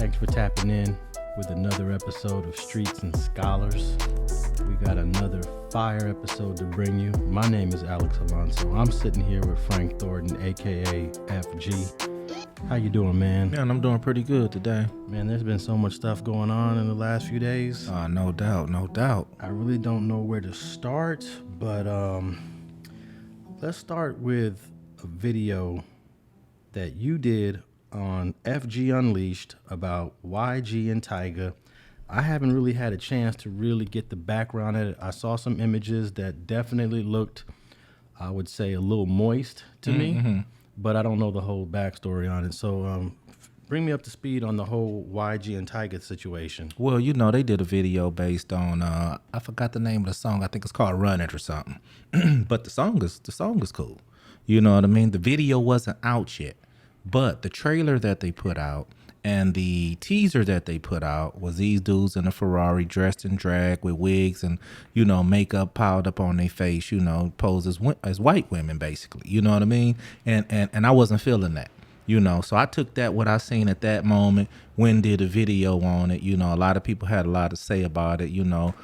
Thanks for tapping in with another episode of Streets and Scholars. We got another fire episode to bring you. My name is Alex Alonso. I'm sitting here with Frank Thornton, aka FG. How you doing, man? Man, I'm doing pretty good today. Man, there's been so much stuff going on in the last few days. No doubt. I really don't know where to start, but let's start with a video that you did on FG Unleashed about YG and Tyga. I haven't really had a chance to really get the background at it. I saw some images that definitely looked, I would say, a little moist to me, but I don't know the whole backstory on it. So bring me up to speed on the whole YG and Tyga situation. Well, you know, they did a video based on, I forgot the name of the song. I think it's called Run It or something. But the song is cool. You know what I mean? The video wasn't out yet, but the trailer that they put out and the teaser that they put out was these dudes in a Ferrari dressed in drag with wigs and, you know, makeup piled up on their face, you know, posed as white women, basically. You know what I mean? And I wasn't feeling that, you know. So I took that, what I seen at that moment, did a video on it. You know, a lot of people had a lot to say about it, you know,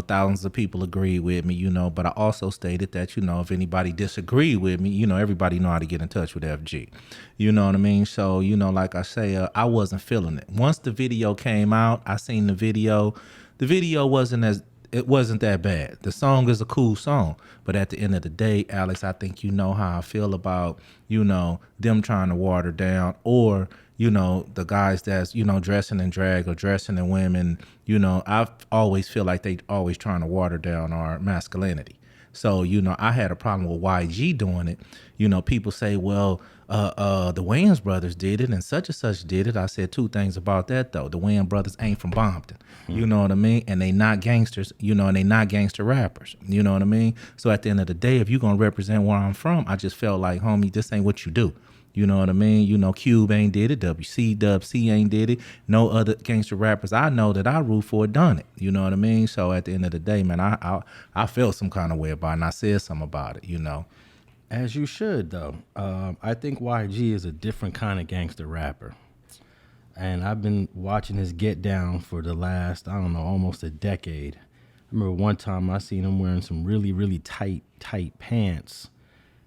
thousands of people agreed with me, you know, but I also stated that, you know, if anybody disagreed with me, you know, everybody know how to get in touch with FG. You know what I mean? So, you know, like I say, I wasn't feeling it. Once the video came out, I seen the video. The video wasn't that bad. The song is a cool song, but at the end of the day, Alex, I think you know how I feel about, you know, them trying to water down, or, you know, the guys that's, you know, dressing in drag or dressing in women. You know, I always feel like they always trying to water down our masculinity. So, you know, I had a problem with YG doing it. You know, people say, well, the Wayans brothers did it and such did it. I said two things about that, though. The Wayans brothers ain't from Bompton. You know what I mean? And they not gangsters, you know, and they not gangster rappers. You know what I mean? So at the end of the day, if you're going to represent where I'm from, I just felt like, homie, this ain't what you do. You know what I mean? You know, Cube ain't did it. WC ain't did it. No other gangster rappers I know that I root for done it. You know what I mean? So at the end of the day, man, I felt some kind of way about it, and I said something about it, you know. As you should, though. I think YG is a different kind of gangster rapper. And I've been watching his Get Down for the last, I don't know, almost a decade. I remember one time I seen him wearing some really, really tight pants.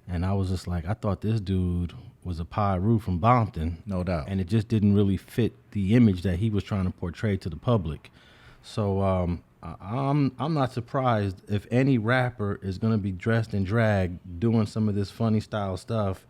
And I was just like, I thought this dude was a Pyru from Bompton. No doubt. And it just didn't really fit the image that he was trying to portray to the public. So I'm not surprised if any rapper is going to be dressed in drag doing some of this funny style stuff,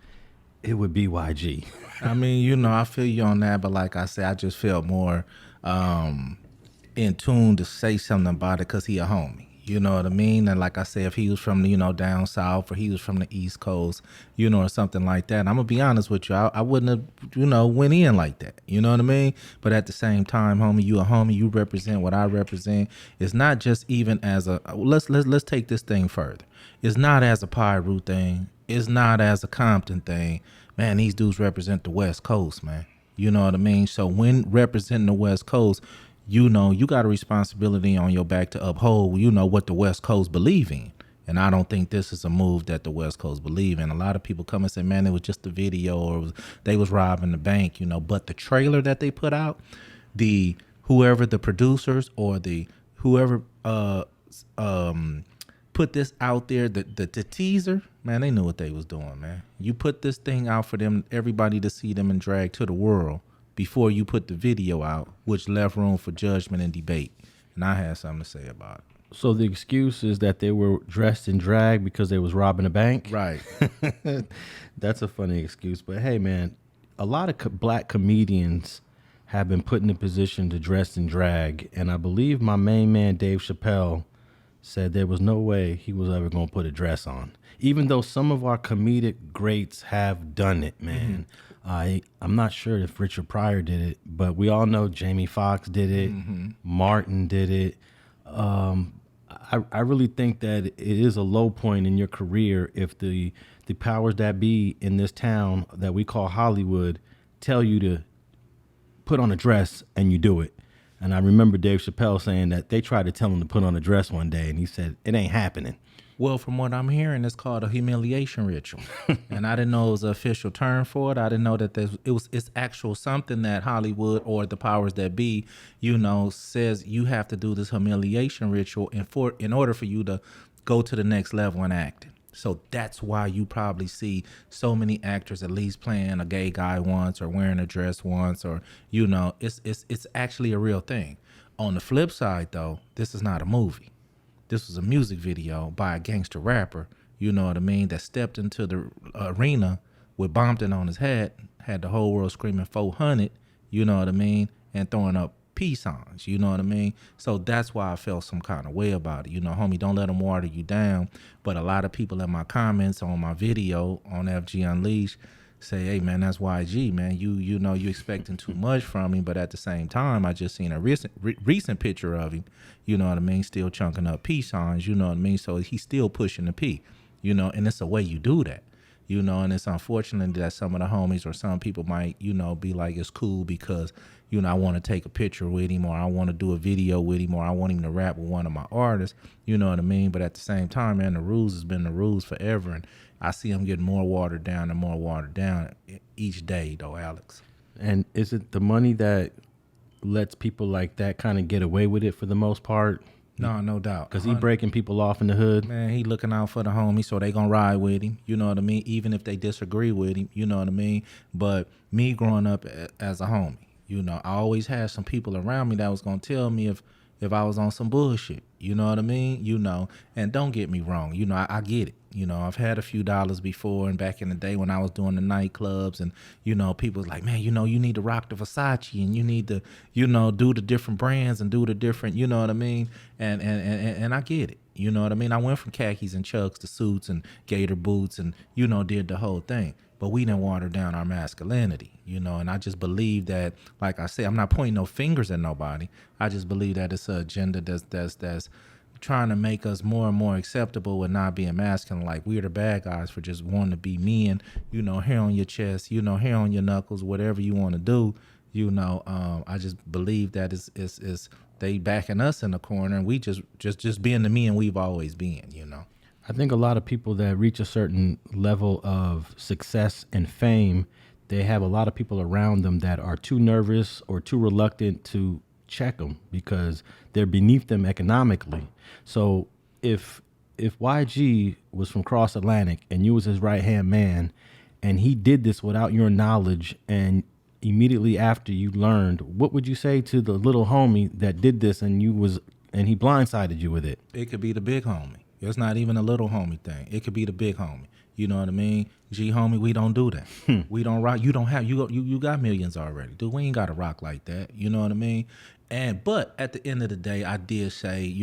it would be YG. I mean, you know, I feel you on that, but like I said, I just felt more in tune to say something about it because he a homie. You know what I mean? And like I said, if he was from, you know, down south or he was from the East Coast, you know, or something like that, I'm going to be honest with you, I wouldn't have, you know, went in like that. You know what I mean? But at the same time, homie, you a homie, you represent what I represent. It's not just even as a, let's take this thing further. It's not as a Pyru thing. It's not as a Compton thing. Man, these dudes represent the West Coast, man. You know what I mean? So when representing the West Coast, you know, you got a responsibility on your back to uphold, you know, what the West Coast believe in. And I don't think this is a move that the West Coast believe in. A lot of people come and say, man, it was just a video or they was robbing the bank, you know. But the trailer that they put out, whoever the producers or whoever put this out there, the teaser, man, they knew what they was doing, man. You put this thing out for them, everybody to see them and drag to the world before you put the video out, which left room for judgment and debate. And I had something to say about it. So the excuse is that they were dressed in drag because they was robbing a bank? Right. That's a funny excuse. But hey, man, a lot of black comedians have been put in a position to dress in drag. And I believe my main man, Dave Chappelle, said there was no way he was ever going to put a dress on. Even though some of our comedic greats have done it, man. I'm not sure if Richard Pryor did it, but we all know Jamie Foxx did it. Martin did it. I really think that it is a low point in your career if the powers that be in this town that we call Hollywood tell you to put on a dress and you do it. And I remember Dave Chappelle saying that they tried to tell him to put on a dress one day and he said, it ain't happening. Well, from what I'm hearing, it's called a humiliation ritual, and I didn't know it was an official term for it. I didn't know that it's actual something that Hollywood or the powers that be, says you have to do this humiliation ritual in order for you to go to the next level in acting. So that's why you probably see so many actors at least playing a gay guy once or wearing a dress once, or it's actually a real thing. On the flip side, though, this is not a movie. This was a music video by a gangster rapper, you know what I mean, that stepped into the arena with Bompton on his head, had the whole world screaming 400, you know what I mean, and throwing up peace signs, you know what I mean? So that's why I felt some kind of way about it. Homie, don't let them water you down. But a lot of people in my comments on my video on FG Unleashed say, hey, man, that's YG, man. You expecting too much from him. But at the same time, I just seen a recent picture of him, you know what I mean, still chunking up peace signs, you know what I mean? So he's still pushing the P, and it's the way you do that. And it's unfortunate that some of the homies or some people might, be like, it's cool because, I want to take a picture with him, or I want to do a video with him, or I want him to rap with one of my artists, you know what I mean? But at the same time, man, the rules has been the rules forever. And I see them getting more watered down and more watered down each day, though, Alex. And is it the money that lets people like that kind of get away with it for the most part? No doubt. Because he breaking people off in the hood. Man, he looking out for the homie, so they gonna ride with him. You know what I mean? Even if they disagree with him, you know what I mean? But me growing up as a homie, I always had some people around me that was gonna tell me if I was on some bullshit. You know what I mean? And don't get me wrong. I get it. I've had a few dollars before, and back in the day when I was doing the nightclubs, and, people was like, man, you need to rock the Versace, and you need to, do the different brands and do the different, you know what I mean? And I get it. You know what I mean? I went from khakis and chucks to suits and gator boots and, did the whole thing. But we didn't water down our masculinity, and I just believe that, like I said, I'm not pointing no fingers at nobody. I just believe that it's an agenda that's trying to make us more and more acceptable with not being masculine. Like, we're the bad guys for just wanting to be men, hair on your chest, hair on your knuckles, whatever you want to do. I just believe that is they backing us in the corner, and we just being the men we've always been, I think a lot of people that reach a certain level of success and fame, they have a lot of people around them that are too nervous or too reluctant to check them because they're beneath them economically. So if YG was from Cross Atlantic and you was his right-hand man and he did this without your knowledge, and immediately after you learned, what would you say to the little homie that did this and he blindsided you with it? It could be the big homie. It's not even a little homie thing. It could be the big homie. You know what I mean? G homie, we don't do that. We don't rock. You don't have, you got millions already. Dude, we ain't got to rock like that. You know what I mean? But at the end of the day, I did say,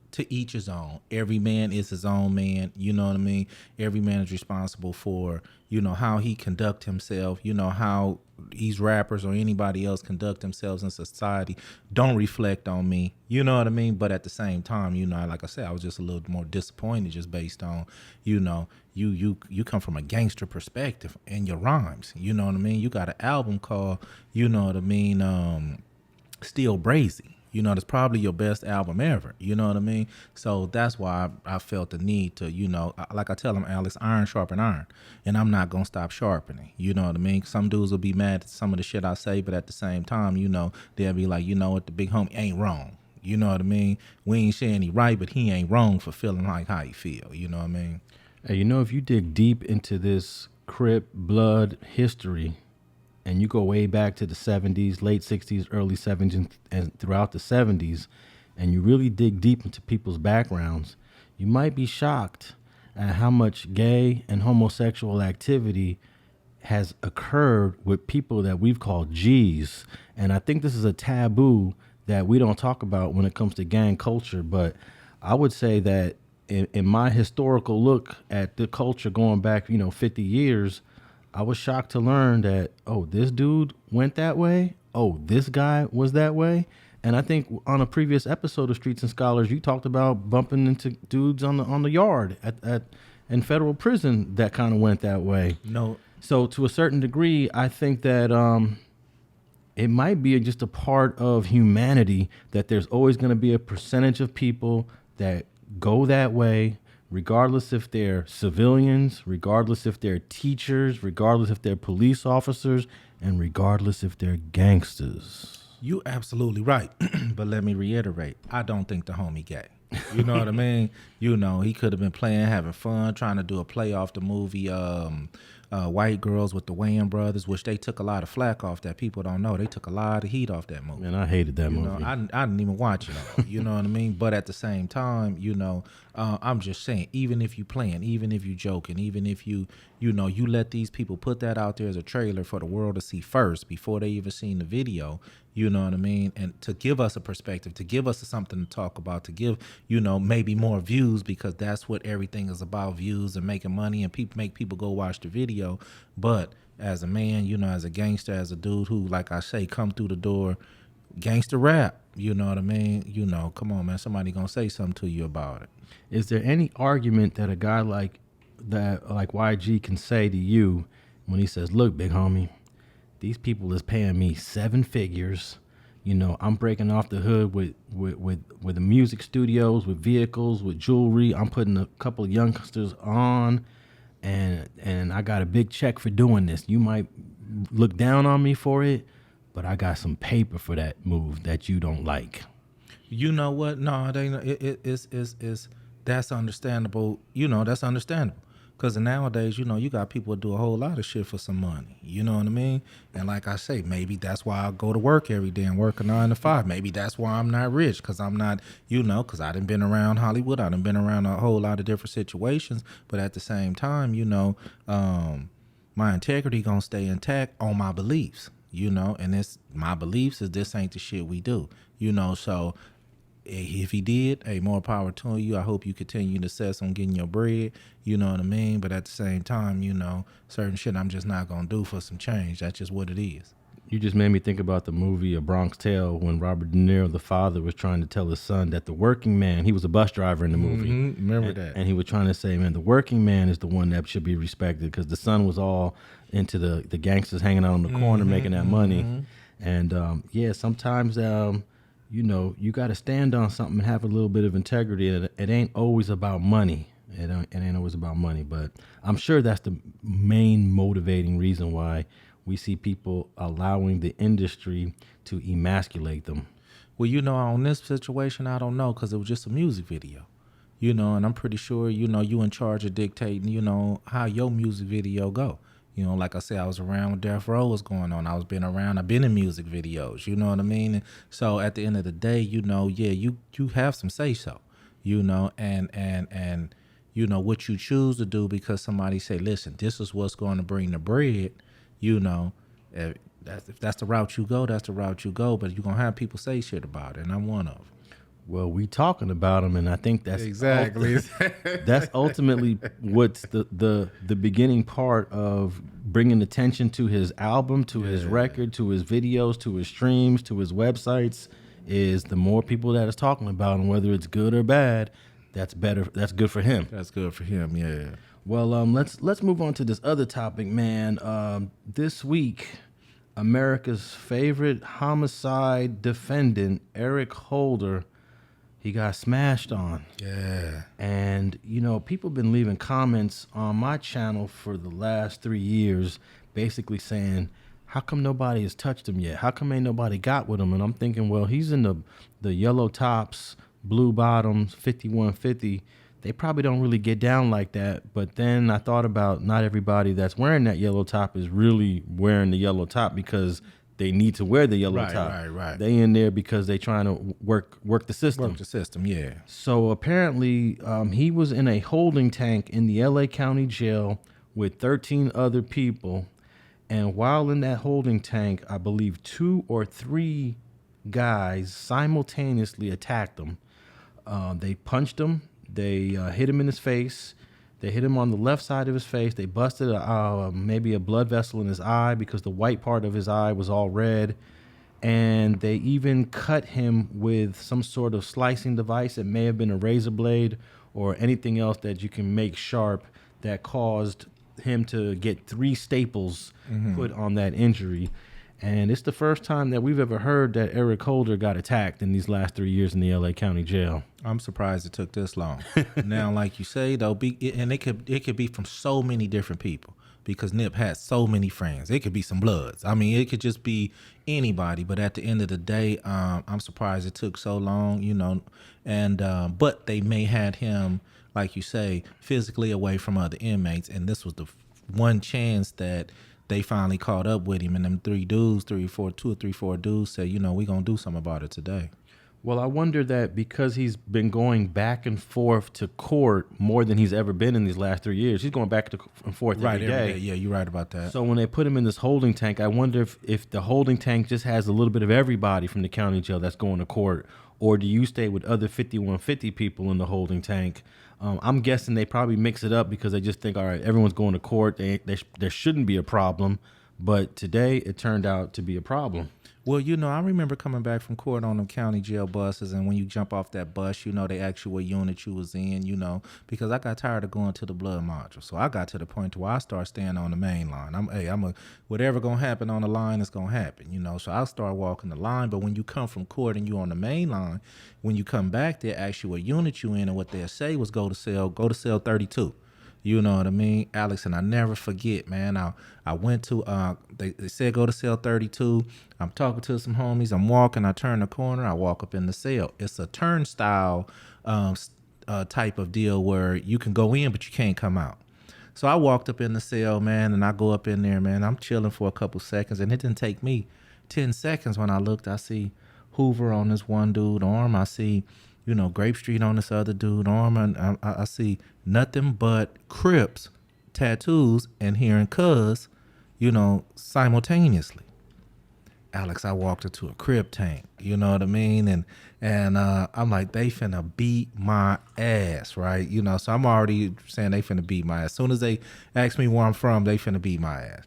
to each his own. Every man is his own man. You know what I mean? Every man is responsible for, how he conduct himself, how these rappers or anybody else conduct themselves in society don't reflect on me. You know what I mean? But at the same time, like I said, I was just a little more disappointed just based on, you come from a gangster perspective in your rhymes. You know what I mean? You got an album called, Still Brazy. That's probably your best album ever. You know what I mean? So that's why I felt the need to, like I tell them, Alex, iron sharpen iron. And I'm not going to stop sharpening. You know what I mean? Some dudes will be mad at some of the shit I say, but at the same time, they'll be like, what, the big homie ain't wrong. You know what I mean? We ain't saying he right, but he ain't wrong for feeling like how he feel. You know what I mean? Hey, if you dig deep into this Crip blood history, and you go way back to the 70s, late 60s, early 70s, and throughout the 70s, and you really dig deep into people's backgrounds, you might be shocked at how much gay and homosexual activity has occurred with people that we've called G's. And I think this is a taboo that we don't talk about when it comes to gang culture. But I would say that in my historical look at the culture going back, 50 years, I was shocked to learn that, this dude went that way. This guy was that way. And I think on a previous episode of Streets and Scholars, you talked about bumping into dudes on the yard in federal prison that kind of went that way. No. So to a certain degree, I think that it might be just a part of humanity that there's always going to be a percentage of people that go that way, regardless if they're civilians, regardless if they're teachers, regardless if they're police officers, and regardless if they're gangsters. You absolutely right. But let me reiterate, I don't think the homie gay. You know what I mean? You know, he could have been playing, having fun, trying to do a play off the movie White Girls with the Wayans brothers, which they took a lot of flack off that people don't know. They took a lot of heat off that movie. Man, I hated that movie. I didn't even watch it all. You know what I mean? But at the same time, you know, I'm just saying, even if you playing, even if you joking, even if you know, you let these people put that out there as a trailer for the world to see first before they even seen the video, you know what I mean? And to give us a perspective, to give us something to talk about, to give, you know, maybe more views, because that's what everything is about, views and making money, and make people go watch the video. But as a man, you know, as a gangster, as a dude who, like I say, come through the door, gangster rap, you know what I mean? You know, come on, man, somebody gonna say something to you about it. Is there any argument that a guy like YG can say to you when he says, look, big homie, these people is paying me 7 figures. You know, I'm breaking off the hood with the music studios, with vehicles, with jewelry. I'm putting a couple of youngsters on, and I got a big check for doing this. You might look down on me for it, but I got some paper for that move that you don't like. You know what? No, that's understandable. You know, that's understandable. Because nowadays, you know, you got people that do a whole lot of shit for some money. You know what I mean? And like I say, maybe that's why I go to work every day and work a 9 to 5. Maybe that's why I'm not rich, because I'm not, you know, because I done been around Hollywood. I done been around a whole lot of different situations. But at the same time, you know, my integrity going to stay intact on my beliefs, you know. And it's my beliefs is this ain't the shit we do, you know. So if he did, hey, more power to you. I hope you continue to success on getting your bread, you know what I mean? But at the same time, you know, certain shit I'm just not going to do for some change. That's just what it is. You just made me think about the movie A Bronx Tale, when Robert De Niro, the father, was trying to tell his son that the working man, he was a bus driver in the movie. Remember that. And he was trying to say, man, the working man is the one that should be respected, because the son was all into the gangsters hanging out on the corner making that money. And yeah, sometimes you know, you got to stand on something and have a little bit of integrity. It ain't always about money. It ain't always about money, but I'm sure that's the main motivating reason why we see people allowing the industry to emasculate them. Well, you know, on this situation, I don't know, because it was just a music video, you know, and I'm pretty sure, you know, you in charge of dictating, you know, how your music video go. You know, like I said, I was around when Death Row was going on. I've been in music videos, you know what I mean? And so at the end of the day, you know, yeah, you have some say so, you know, and you know, what you choose to do because somebody say, listen, this is what's going to bring the bread, you know, if that's the route you go, that's the route you go, but you're going to have people say shit about it, and I'm one of them. Well, we talking about them, and I think that's exactly that's ultimately what's the beginning part of bringing attention to his album, to his record, to his videos, to his streams, to his websites. Is the more people that is talking about him, whether it's good or bad, that's better. That's good for him. That's good for him. Yeah. Well, let's move on to this other topic, man. This week, America's favorite homicide defendant, Eric Holder, he got smashed on. Yeah. And, you know, people have been leaving comments on my channel for the last 3 years basically saying, how come nobody has touched him yet? How come ain't nobody got with him? And I'm thinking, well, he's in the yellow tops, blue bottoms, 5150. They probably don't really get down like that. But then I thought about not everybody that's wearing that yellow top is really wearing the yellow top because they need to wear the yellow top. Right. They in there because they trying to work the system. Work the system, yeah. So apparently he was in a holding tank in the LA County Jail with 13 other people. And while in that holding tank, I believe 2 or 3 guys simultaneously attacked him. They punched him. They hit him in his face. They hit him on the left side of his face. They busted maybe a blood vessel in his eye because the white part of his eye was all red. And they even cut him with some sort of slicing device. It may have been a razor blade or anything else that you can make sharp that caused him to get 3 staples put on that injury. And it's the first time that we've ever heard that Eric Holder got attacked in these last 3 years in the LA County Jail. I'm surprised it took this long. Now, like you say, though, and it could be from so many different people because Nip had so many friends. It could be some Bloods. I mean, it could just be anybody. But at the end of the day, I'm surprised it took so long, you know. And but they may had him, like you say, physically away from other inmates, and this was the one chance that they finally caught up with him, and them two or three, four dudes said, you know, we gonna do something about it today. Well, I wonder that because he's been going back and forth to court more than he's ever been in these last 3 years. He's going back and forth every day. Yeah, you're right about that. So when they put him in this holding tank, I wonder if the holding tank just has a little bit of everybody from the county jail that's going to court, or do you stay with other 5150 people in the holding tank? I'm guessing they probably mix it up because they just think, all right, everyone's going to court. There shouldn't be a problem. But today it turned out to be a problem. Well, you know, I remember coming back from court on them county jail buses, and when you jump off that bus, you know, they ask you what unit you was in, you know, because I got tired of going to the blood module. So I got to the point where I start staying on the main line. Whatever gonna happen on the line is gonna happen, you know. So I'll start walking the line. But when you come from court and you on the main line, when you come back, they ask you what unit you in, and what they'll say was go to cell 32. You know what I mean, Alex? And I never forget, man. I went to, they said go to cell 32. I'm talking to some homies. I'm walking. I turn the corner. I walk up in the cell. It's a turnstile type of deal where you can go in, but you can't come out. So I walked up in the cell, man, and I go up in there, man. I'm chilling for a couple seconds, and it didn't take me 10 seconds when I looked. I see Hoover on this one dude arm. I see, you know, Grape Street on this other dude arm, and I see nothing but Crips tattoos and hearing Cuz, you know, simultaneously. Alex, I walked into a Crip tank, you know what I mean? And I'm like, they finna beat my ass, right? You know, so I'm already saying they finna beat my ass. As soon as they ask me where I'm from, they finna beat my ass.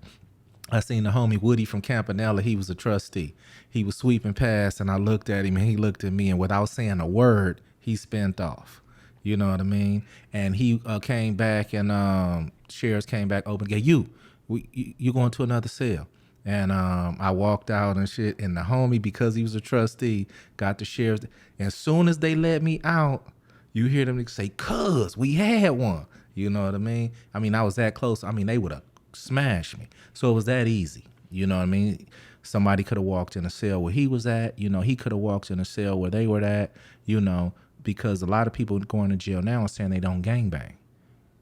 I seen the homie Woody from Campanella. He was a trustee. He was sweeping past, and I looked at him, and he looked at me, and without saying a word, he spent off. You know what I mean? And he came back, and sheriffs came back, open. Yeah, you going to another cell. And I walked out and shit, and the homie, because he was a trustee, got the sheriff's. And as soon as they let me out, you hear them say, "Cuz, we had one." You know what I mean? I mean, I was that close. I mean, they would have smashed me. So it was that easy. You know what I mean? Somebody could have walked in a cell where he was at. You know, he could have walked in a cell where they were at, you know, because a lot of people going to jail now are saying they don't gangbang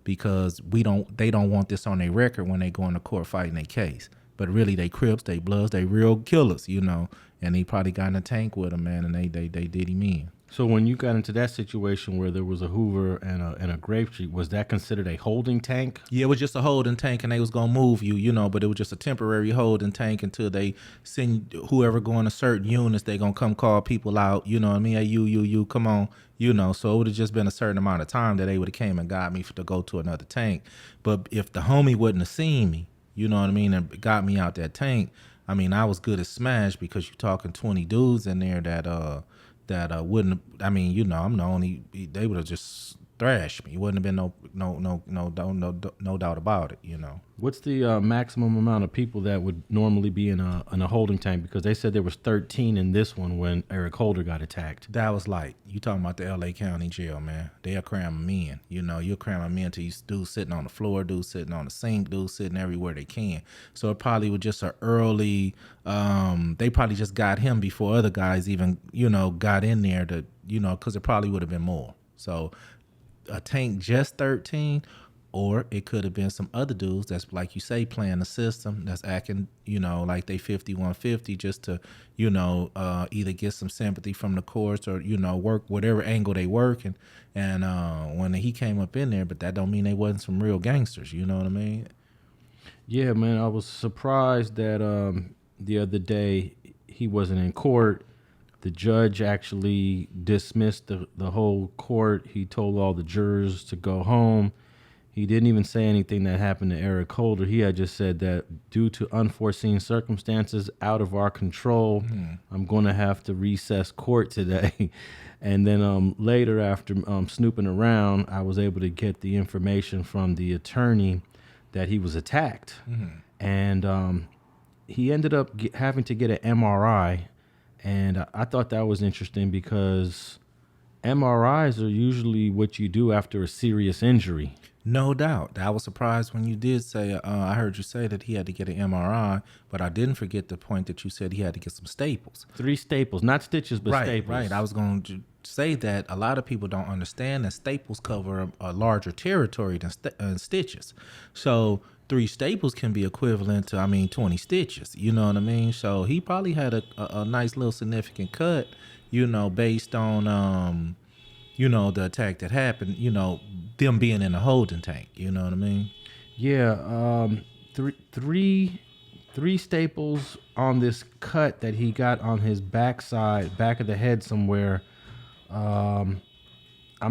because they don't want this on their record when they go into court fighting their case. But really, they Crips, they Bloods, they real killers, you know. And he probably got in a tank with them, man, and they did him in. So when you got into that situation where there was a Hoover and a Grape Street, was that considered a holding tank? Yeah, it was just a holding tank, and they was gonna move you, you know, but it was just a temporary holding tank until they send whoever going to certain units. They gonna come call people out, you know what I mean? Hey, you, come on, you know. So it would have just been a certain amount of time that they would have came and got me to go to another tank. But if the homie wouldn't have seen me, you know what I mean, and got me out that tank, I mean, I was good as smash because you're talking 20 dudes in there that wouldn't. I mean, you know, I'm the only. They would have just thrashed me. It wouldn't have been no doubt about it. You know. What's the maximum amount of people that would normally be in a holding tank? Because they said there was 13 in this one when Eric Holder got attacked. That was light. You talking about the LA County Jail, man? They'll cram them in. You know, you'll cram them in till you dudes sitting on the floor, dudes sitting on the sink, dudes sitting everywhere they can. So it probably was just an early. They probably just got him before other guys even, you know, got in there to, you know, because it probably would have been more. So a tank just 13. Or it could have been some other dudes that's, like you say, playing the system, that's acting, you know, like they 5150 just to, you know, either get some sympathy from the courts or, you know, work whatever angle they work. And when he came up in there, but that don't mean they wasn't some real gangsters. You know what I mean? Yeah, man, I was surprised that the other day he wasn't in court. The judge actually dismissed the whole court. He told all the jurors to go home. He didn't even say anything that happened to Eric Holder. He had just said that due to unforeseen circumstances out of our control, I'm going to have to recess court today. And then later, after snooping around, I was able to get the information from the attorney that he was attacked. And he ended up having to get an MRI, and I thought that was interesting because MRIs are usually what you do after a serious injury. No doubt. I was surprised when you did say, I heard you say that he had to get an MRI, but I didn't forget the point that you said he had to get some staples. 3 staples, not stitches, but Right, staples. right. I was going to say that a lot of people don't understand that staples cover a larger territory than stitches. So 3 staples can be equivalent to, 20 stitches. You know what I mean? So he probably had a nice little significant cut, based on, the attack that happened, them being in a holding tank. You know what I mean? Yeah, three staples on this cut that he got on his back of the head somewhere. I'm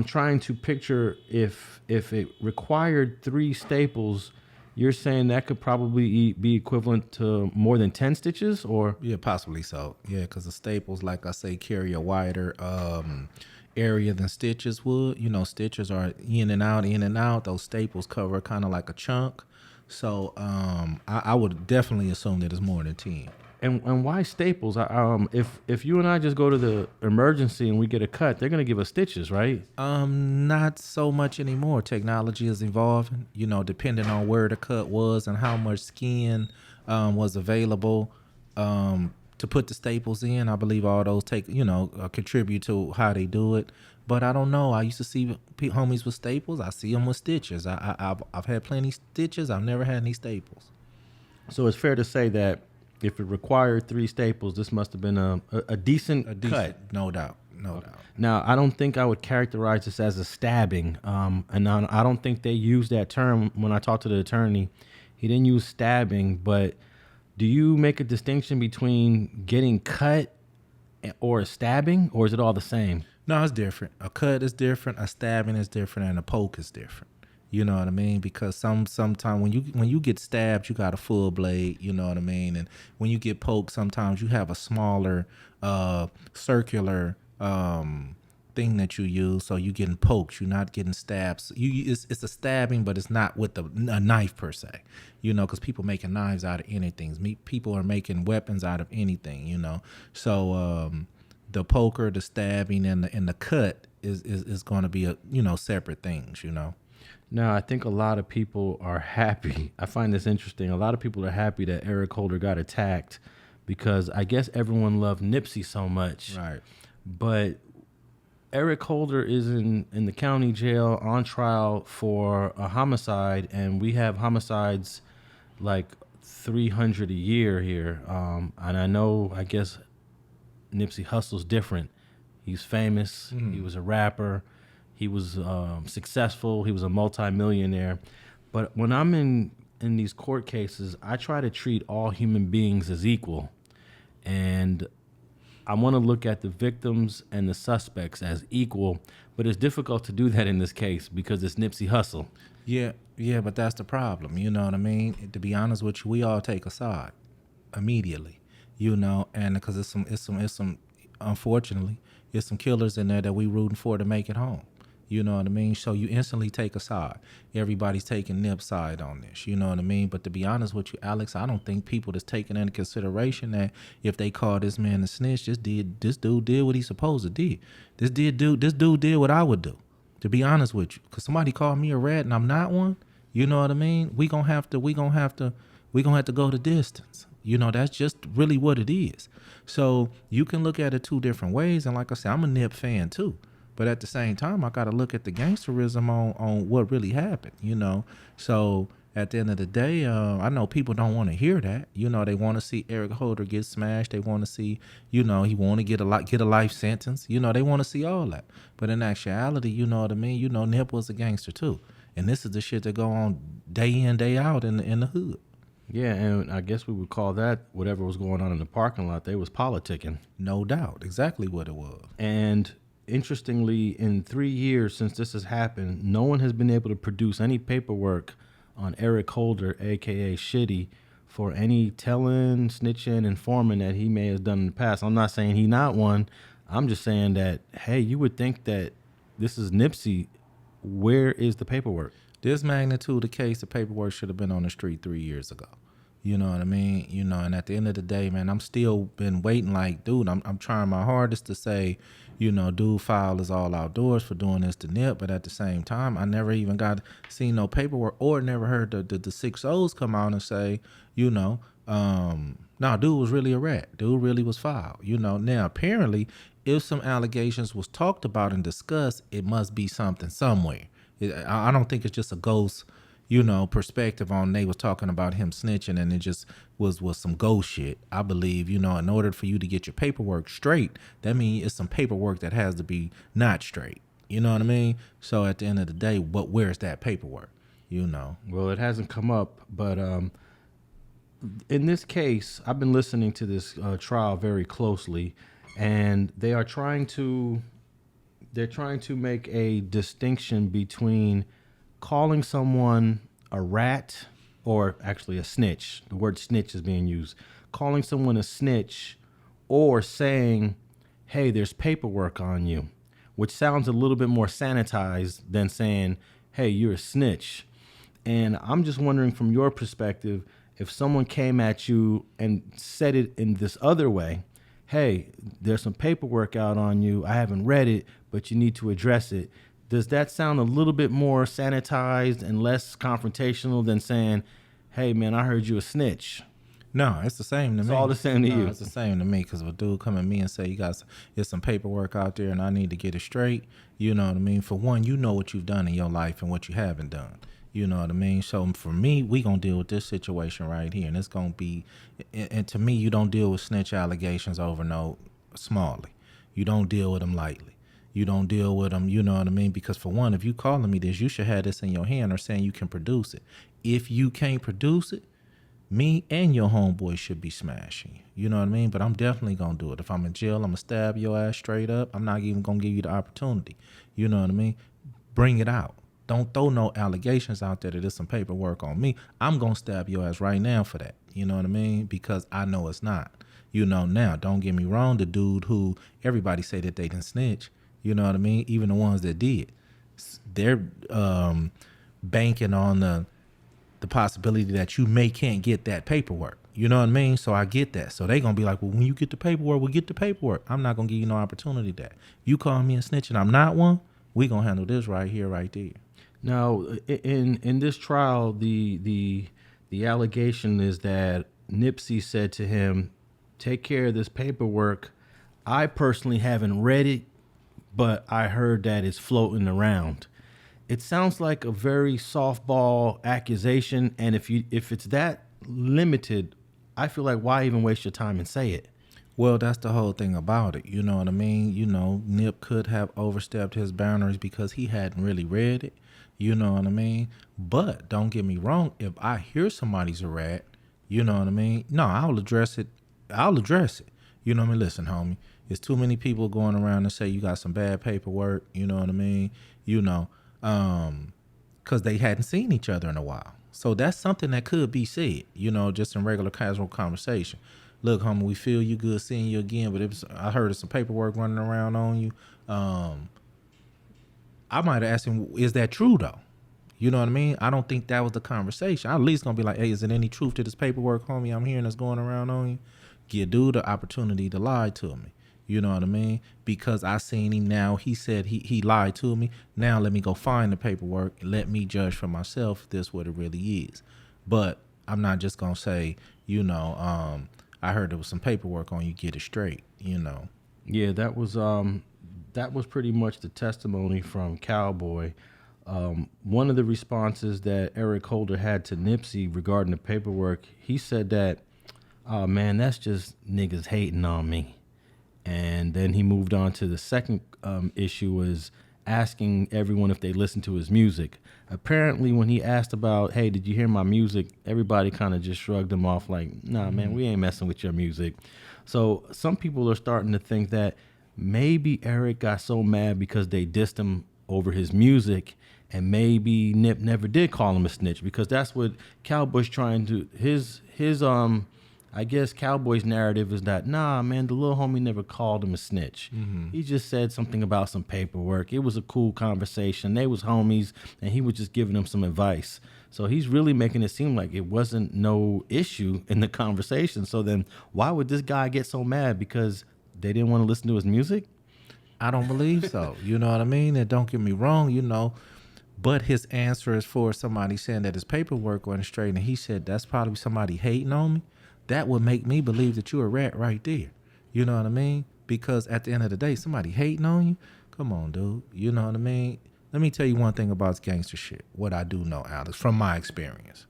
trying to picture if it required 3 staples. You're saying that could probably be equivalent to more than 10 stitches, or? Yeah, possibly so. Yeah, because the staples, like I say, carry a wider area than stitches would. Stitches are in and out, in and out. Those staples cover kind of like a chunk. So I would definitely assume that it's more than 10. And why staples? If you and I just go to the emergency and we get a cut, they're gonna give us stitches, right? Not so much anymore. Technology is evolving. Depending on where the cut was and how much skin was available to put the staples in. I believe all those contribute to how they do it. But I don't know. I used to see homies with staples. I see them with stitches. I've had plenty stitches. I've never had any staples. So it's fair to say that if it required 3 staples, this must have been a decent cut. No doubt. No doubt. Now, I don't think I would characterize this as a stabbing. And I don't think they used that term when I talked to the attorney. He didn't use stabbing, but do you make a distinction between getting cut or a stabbing, or is it all the same? No, it's different. A cut is different, a stabbing is different, and a poke is different. You know what I mean? Because sometimes when you get stabbed, you got a full blade. You know what I mean? And when you get poked, sometimes you have a smaller circular thing that you use. So you're getting poked. You're not getting stabbed. So it's a stabbing, but it's not with a knife per se. Because people making knives out of anything. People are making weapons out of anything. So the poker, the stabbing, and the cut is going to be separate things. Now, I think a lot of people are happy. I find this interesting. A lot of people are happy that Eric Holder got attacked because I guess everyone loved Nipsey so much. Right. But Eric Holder is in the county jail on trial for a homicide, and we have homicides like 300 a year here. And I guess Nipsey Hussle's different. He's famous. He was a rapper. He was successful. He was a multimillionaire. But when I'm in these court cases, I try to treat all human beings as equal. And I want to look at the victims and the suspects as equal. But it's difficult to do that in this case because it's Nipsey Hussle. Yeah, but that's the problem. You know what I mean? To be honest with you, we all take a side immediately. And because it's some unfortunately, it's some killers in there that we rooting for to make it home. You know what I mean? So you instantly take a side. Everybody's taking Nip's side on this. You know what I mean? But to be honest with you, Alex, I don't think people is taking into consideration that if they call this man a snitch, this dude did what he's supposed to do. This dude did what I would do. To be honest with you, because somebody called me a rat and I'm not one. You know what I mean? We gonna have to go the distance. That's just really what it is. So you can look at it 2 different ways. And like I said, I'm a Nip fan too. But at the same time, I got to look at the gangsterism on what really happened, So at the end of the day, I know people don't want to hear that. They want to see Eric Holder get smashed. They want to see, he want to get a life sentence. They want to see all that. But in actuality, you know what I mean? Nip was a gangster too. And this is the shit that go on day in, day out in the hood. Yeah, and I guess we would call that whatever was going on in the parking lot. They was politicking. No doubt. Exactly what it was. And interestingly, in 3 years since this has happened, no one has been able to produce any paperwork on Eric Holder, a.k.a. Shitty, for any telling, snitching, informing that he may have done in the past. I'm not saying he not one. I'm just saying that, hey, you would think that this is Nipsey. Where is the paperwork? This magnitude of case, the paperwork should have been on the street 3 years ago. You know what I mean? You know, and at the end of the day, man, I'm still been waiting. Like, dude, I'm trying my hardest to say, you know, dude, file is all outdoors for doing this to Nip, but at the same time, I never even got seen no paperwork or never heard the 6 O's come out and say, you know, no, dude was really a rat. Dude really was filed. You know, now apparently, if some allegations was talked about and discussed, it must be something somewhere. I don't think it's just a ghost, you know, perspective on they was talking about him snitching and it just was some ghost shit. I believe, you know, in order for you to get your paperwork straight, that means it's some paperwork that has to be not straight. You know what I mean? So at the end of the day, where's that paperwork? You know? Well, it hasn't come up, but in this case, I've been listening to this trial very closely, and they're trying to make a distinction between calling someone a rat, or actually a snitch. The word snitch is being used. Calling someone a snitch, or saying, hey, there's paperwork on you, which sounds a little bit more sanitized than saying, hey, you're a snitch. And I'm just wondering, from your perspective, if someone came at you and said it in this other way, hey, there's some paperwork out on you. I haven't read it, but you need to address it. Does that sound a little bit more sanitized and less confrontational than saying, hey, man, I heard you a snitch? No, it's the same to me. It's all the same to you. It's the same to me, because if a dude come at me and say, there's some paperwork out there and I need to get it straight, you know what I mean? For one, you know what you've done in your life and what you haven't done. You know what I mean? So for me, we going to deal with this situation right here. And it's going to be, and to me, you don't deal with snitch allegations over no smallly. You don't deal with them lightly. You don't deal with them, you know what I mean? Because for one, if you calling me this, you should have this in your hand or saying you can produce it. If you can't produce it, me and your homeboy should be smashing. You know what I mean? But I'm definitely going to do it. If I'm in jail, I'm going to stab your ass straight up. I'm not even going to give you the opportunity. You know what I mean? Bring it out. Don't throw no allegations out there that there's some paperwork on me. I'm going to stab your ass right now for that. You know what I mean? Because I know it's not. You know, now, don't get me wrong. The dude who everybody say that they didn't snitch, you know what I mean? Even the ones that did. They're banking on the possibility that you can't get that paperwork. You know what I mean? So I get that. So they going to be like, well, when you get the paperwork, we'll get the paperwork. I'm not going to give you no opportunity to that. You call me a snitch and I'm not one, we going to handle this right here, right there. Now, in this trial, the allegation is that Nipsey said to him, take care of this paperwork. I personally haven't read it, but I heard that it's floating around. It sounds like a very softball accusation, and if it's that limited, I feel like why even waste your time and say it? Well, that's the whole thing about it. You know what I mean? You know, Nip could have overstepped his boundaries because he hadn't really read it. You know what I mean? But don't get me wrong. If I hear somebody's a rat, you know what I mean? No, I'll address it. You know what I mean? Listen, homie, there's too many people going around and say you got some bad paperwork. You know what I mean? You know, because they hadn't seen each other in a while. So that's something that could be said, you know, just in regular casual conversation. Look, homie, we feel you good seeing you again, but I heard of some paperwork running around on you. I might have asked him, is that true though? You know what I mean? I don't think that was the conversation. I'm at least going to be like, hey, is there any truth to this paperwork, homie, I'm hearing that's going around on you? Give dude the opportunity to lie to me. You know what I mean? Because I seen him now. He said he lied to me. Now let me go find the paperwork and let me judge for myself if this what it really is. But I'm not just going to say, you know, I heard there was some paperwork on you, get it straight, you know. Yeah, that was pretty much the testimony from Cowboy. One of the responses that Eric Holder had to Nipsey regarding the paperwork, he said that, oh man, that's just niggas hating on me. And then he moved on to the second issue, was asking everyone if they listened to his music. Apparently, when he asked about, hey, did you hear my music? Everybody kind of just shrugged him off like, nah, man, we ain't messing with your music. So some people are starting to think that maybe Eric got so mad because they dissed him over his music, and maybe Nip never did call him a snitch, because that's what Cowboy's trying to, his I guess Cowboy's narrative is that, nah, man, the little homie never called him a snitch. He just said something about some paperwork. It was a cool conversation. They was homies, and he was just giving him some advice. So he's really making it seem like it wasn't no issue in the conversation. So then why would this guy get so mad? Because they didn't want to listen to his music? I don't believe so. You know what I mean? And don't get me wrong, you know, but his answer is for somebody saying that his paperwork wasn't straight, and he said that's probably somebody hating on me. That would make me believe that you're a rat right there. You know what I mean? Because at the end of the day, somebody hating on you, come on, dude. You know what I mean? Let me tell you one thing about gangster shit, what I do know, Alex, from my experience.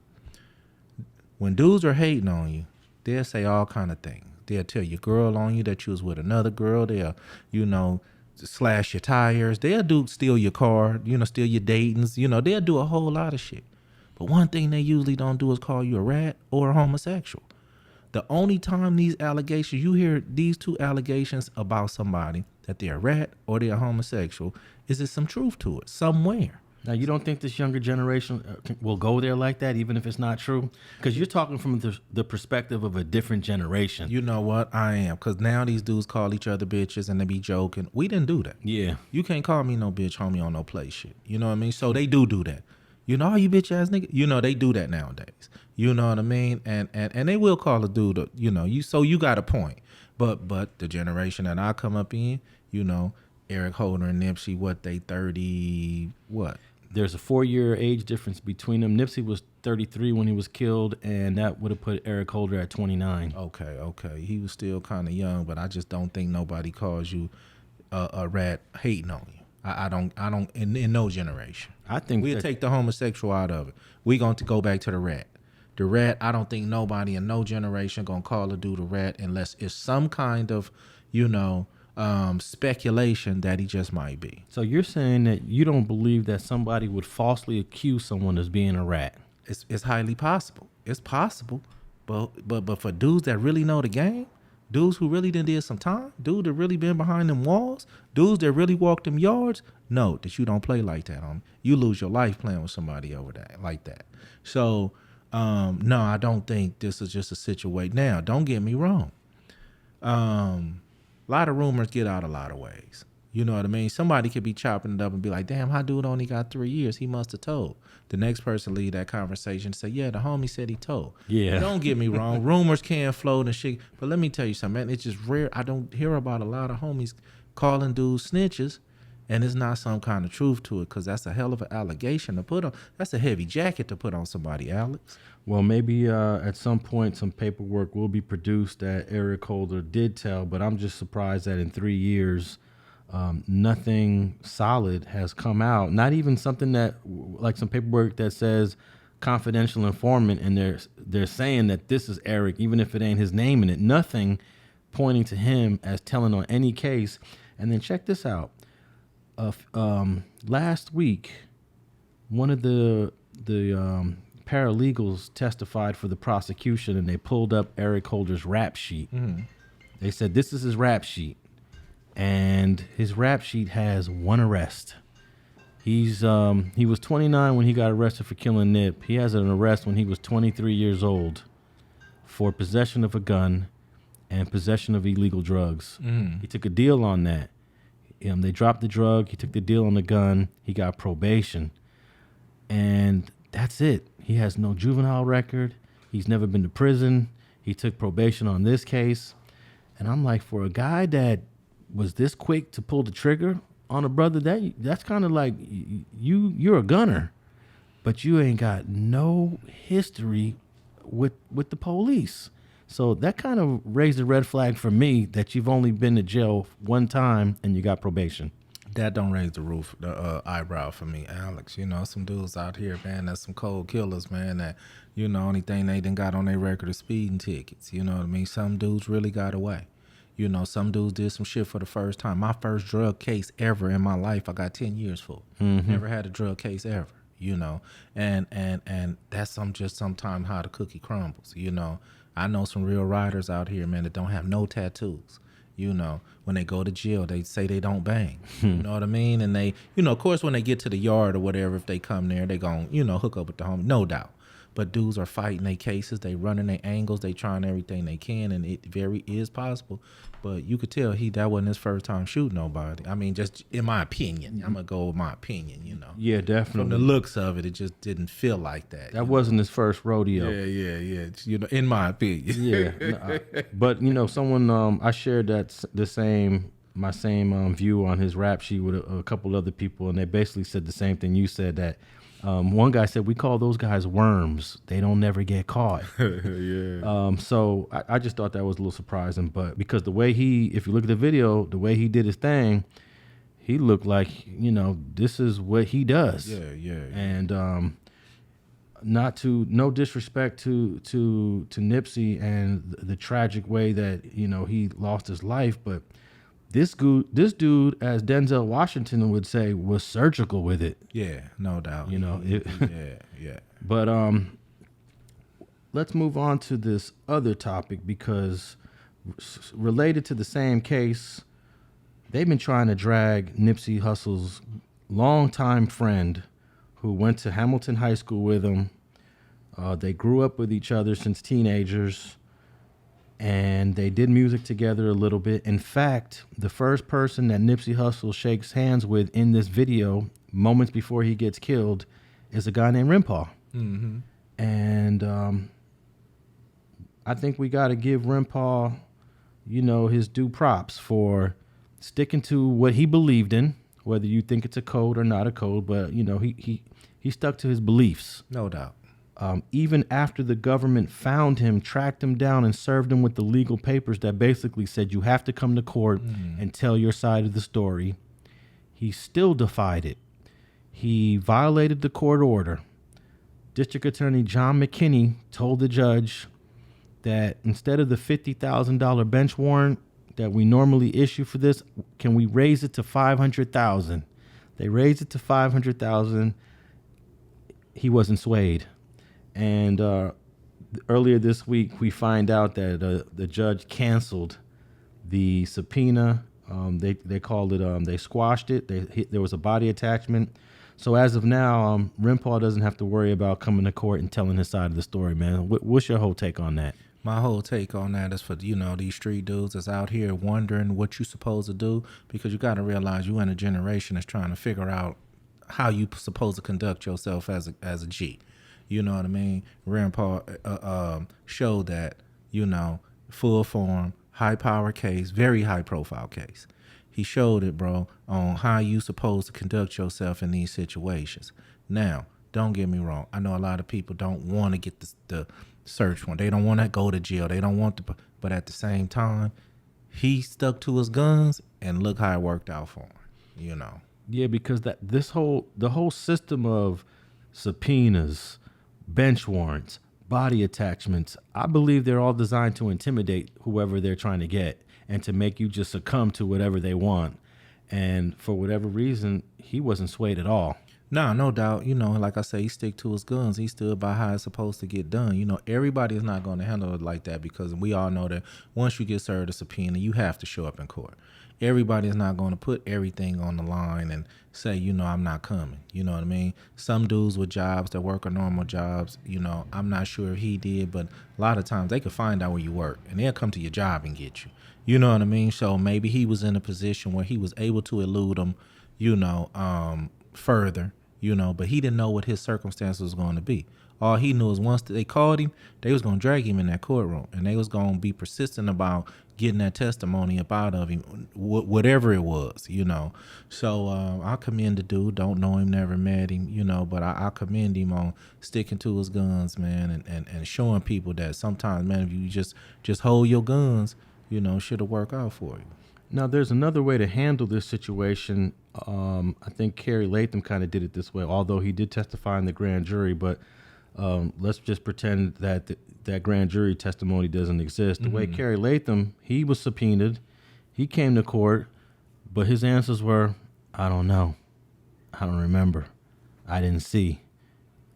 When dudes are hating on you, they'll say all kind of things. They'll tell your girl on you that you was with another girl. They'll, you know, slash your tires. They'll steal your car, you know, steal your datings. You know, they'll do a whole lot of shit. But one thing they usually don't do is call you a rat or a homosexual. The only time these allegations, you hear these two allegations about somebody, that they're a rat or they're a homosexual, is there some truth to it somewhere? Now, you don't think this younger generation will go there like that, even if it's not true? Because you're talking from the perspective of a different generation. You know what? I am. Because now these dudes call each other bitches and they be joking. We didn't do that. Yeah. You can't call me no bitch, homie, on no play shit. You know what I mean? So they do that. You know, you bitch ass nigga. You know, they do that nowadays. You know what I mean? And they will call a dude, you know, so you got a point. But the generation that I come up in, you know, Eric Holder and Nipsey, what, they 30, what? There's a 4-year age difference between them. Nipsey was 33 when he was killed, and that would have put Eric Holder at 29. Okay. He was still kind of young, but I just don't think nobody calls you a rat hating on you. I don't in no generation. I think we'll take the homosexual out of it. We going to go back to the rat. The rat, I don't think nobody in no generation gonna call a dude a rat unless it's some kind of, you know, speculation that he just might be. So you're saying that you don't believe that somebody would falsely accuse someone as being a rat? It's highly possible. It's possible, but for dudes that really know the game, dudes who really did some time, dudes that really been behind them walls, dudes that really walked them yards, know that you don't play like that, homie. You lose your life playing with somebody over that like that. So no, I don't think this is just a situation. Now, don't get me wrong. A lot of rumors get out a lot of ways. You know what I mean? Somebody could be chopping it up and be like, damn, how dude only got 3 years? He must have told. The next person lead that conversation and say, yeah, the homie said he told. Yeah. Don't get me wrong. Rumors can float and shit. But let me tell you something, man. It's just rare. I don't hear about a lot of homies calling dudes snitches, and it's not some kind of truth to it, because that's a hell of an allegation to put on. That's a heavy jacket to put on somebody, Alex. Well, maybe at some point some paperwork will be produced that Eric Holder did tell, but I'm just surprised that in 3 years, nothing solid has come out. Not even something that, like some paperwork that says confidential informant, and they're saying that this is Eric, even if it ain't his name in it. Nothing pointing to him as telling on any case. And then check this out. Last week, one of the paralegals testified for the prosecution, and they pulled up Eric Holder's rap sheet. Mm-hmm. They said this is his rap sheet, and his rap sheet has one arrest. He was 29 when he got arrested for killing Nip. He has an arrest when he was 23 years old for possession of a gun and possession of illegal drugs. Mm. He took a deal on that. They dropped the drug. He took the deal on the gun. He got probation. And that's it. He has no juvenile record. He's never been to prison. He took probation on this case. And I'm like, for a guy that was this quick to pull the trigger on a brother, that's kind of like you're a gunner, but you ain't got no history with the police. So that kind of raised a red flag for me that you've only been to jail one time and you got probation. That don't raise the eyebrow for me, Alex. You know, some dudes out here, man, that's some cold killers, man, that, you know, only thing they done got on their record is speeding tickets. You know what I mean? Some dudes really got away. You know, some dudes did some shit for the first time. My first drug case ever in my life, I got 10 years for. Mm-hmm. Never had a drug case ever, you know. And that's sometimes how the cookie crumbles, you know. I know some real riders out here, man, that don't have no tattoos. You know, when they go to jail, they say they don't bang. You know what I mean? And they, you know, of course, when they get to the yard or whatever, if they come there, they gon', you know, hook up with the homie, no doubt. but dudes are fighting their cases, they running their angles, they trying everything they can, and it very is possible. But you could tell that wasn't his first time shooting nobody. I mean, just in my opinion, I'm gonna go with my opinion. Yeah, definitely. From the looks of it, it just didn't feel like that. That wasn't his first rodeo. Yeah. In my opinion. Yeah, but someone I shared my same view on his rap sheet with a couple other people, and they basically said the same thing you said. That one guy said, we call those guys worms. They don't never get caught. Yeah. So I just thought that was a little surprising, but because if you look at the video, the way he did his thing, he looked like this is what he does. Yeah. And no disrespect to Nipsey and the tragic way that he lost his life, but this dude, as Denzel Washington would say, was surgical with it. Yeah, no doubt. Yeah. But let's move on to this other topic, because related to the same case, they've been trying to drag Nipsey Hussle's longtime friend who went to Hamilton High School with him. They grew up with each other since teenagers, and they did music together a little bit. In fact, the first person that Nipsey Hussle shakes hands with in this video, moments before he gets killed, is a guy named Rimpaw. Mm-hmm. And I think we got to give Rimpaw, his due props for sticking to what he believed in, whether you think it's a code or not a code, but he stuck to his beliefs. No doubt. Even after the government found him, tracked him down, and served him with the legal papers that basically said you have to come to court and tell your side of the story, he still defied it. He violated the court order. District Attorney John McKinney told the judge that instead of the $50,000 bench warrant that we normally issue for this, can we raise it to $500,000? They raised it to $500,000. He wasn't swayed. And earlier this week, we find out that the judge canceled the subpoena. They called it, they squashed it. There was a body attachment. So as of now, Rimpaw doesn't have to worry about coming to court and telling his side of the story, man. What's your whole take on that? My whole take on that is for, these street dudes that's out here wondering what you supposed to do, because you got to realize you in a generation that's trying to figure out how you supposed to conduct yourself as a G. You know what I mean? Rimpaw showed that, full form, high power case, very high profile case. He showed it, bro, on how you supposed to conduct yourself in these situations. Now, don't get me wrong. I know a lot of people don't want to get the search warrant. They don't want to go to jail. They don't want to, but at the same time, he stuck to his guns, and look how it worked out for him, Yeah, because the whole system of subpoenas, bench warrants, body attachments, I believe they're all designed to intimidate whoever they're trying to get and to make you just succumb to whatever they want. And for whatever reason, he wasn't swayed at all. No, no doubt. Like I say, he stick to his guns. He stood by how it's supposed to get done. Everybody is not going to handle it like that, because we all know that once you get served a subpoena, you have to show up in court. Everybody is not going to put everything on the line and say, I'm not coming. You know what I mean? Some dudes with jobs that work on normal jobs, I'm not sure if he did, but a lot of times they could find out where you work and they'll come to your job and get you. You know what I mean? So maybe he was in a position where he was able to elude them, further, but he didn't know what his circumstances was going to be. All he knew is once they called him, they was going to drag him in that courtroom, and they was going to be persistent about getting that testimony up out of him, whatever it was, So I commend the dude. Don't know him, never met him, but I commend him on sticking to his guns, man, and showing people that sometimes, man, if you just hold your guns, should have worked out for you. Now, there's another way to handle this situation. I think Kerry Latham kind of did it this way, although he did testify in the grand jury, but let's just pretend that that grand jury testimony doesn't exist. The way Kerry Latham, he was subpoenaed, he came to court, but his answers were, I don't know, I don't remember, I didn't see,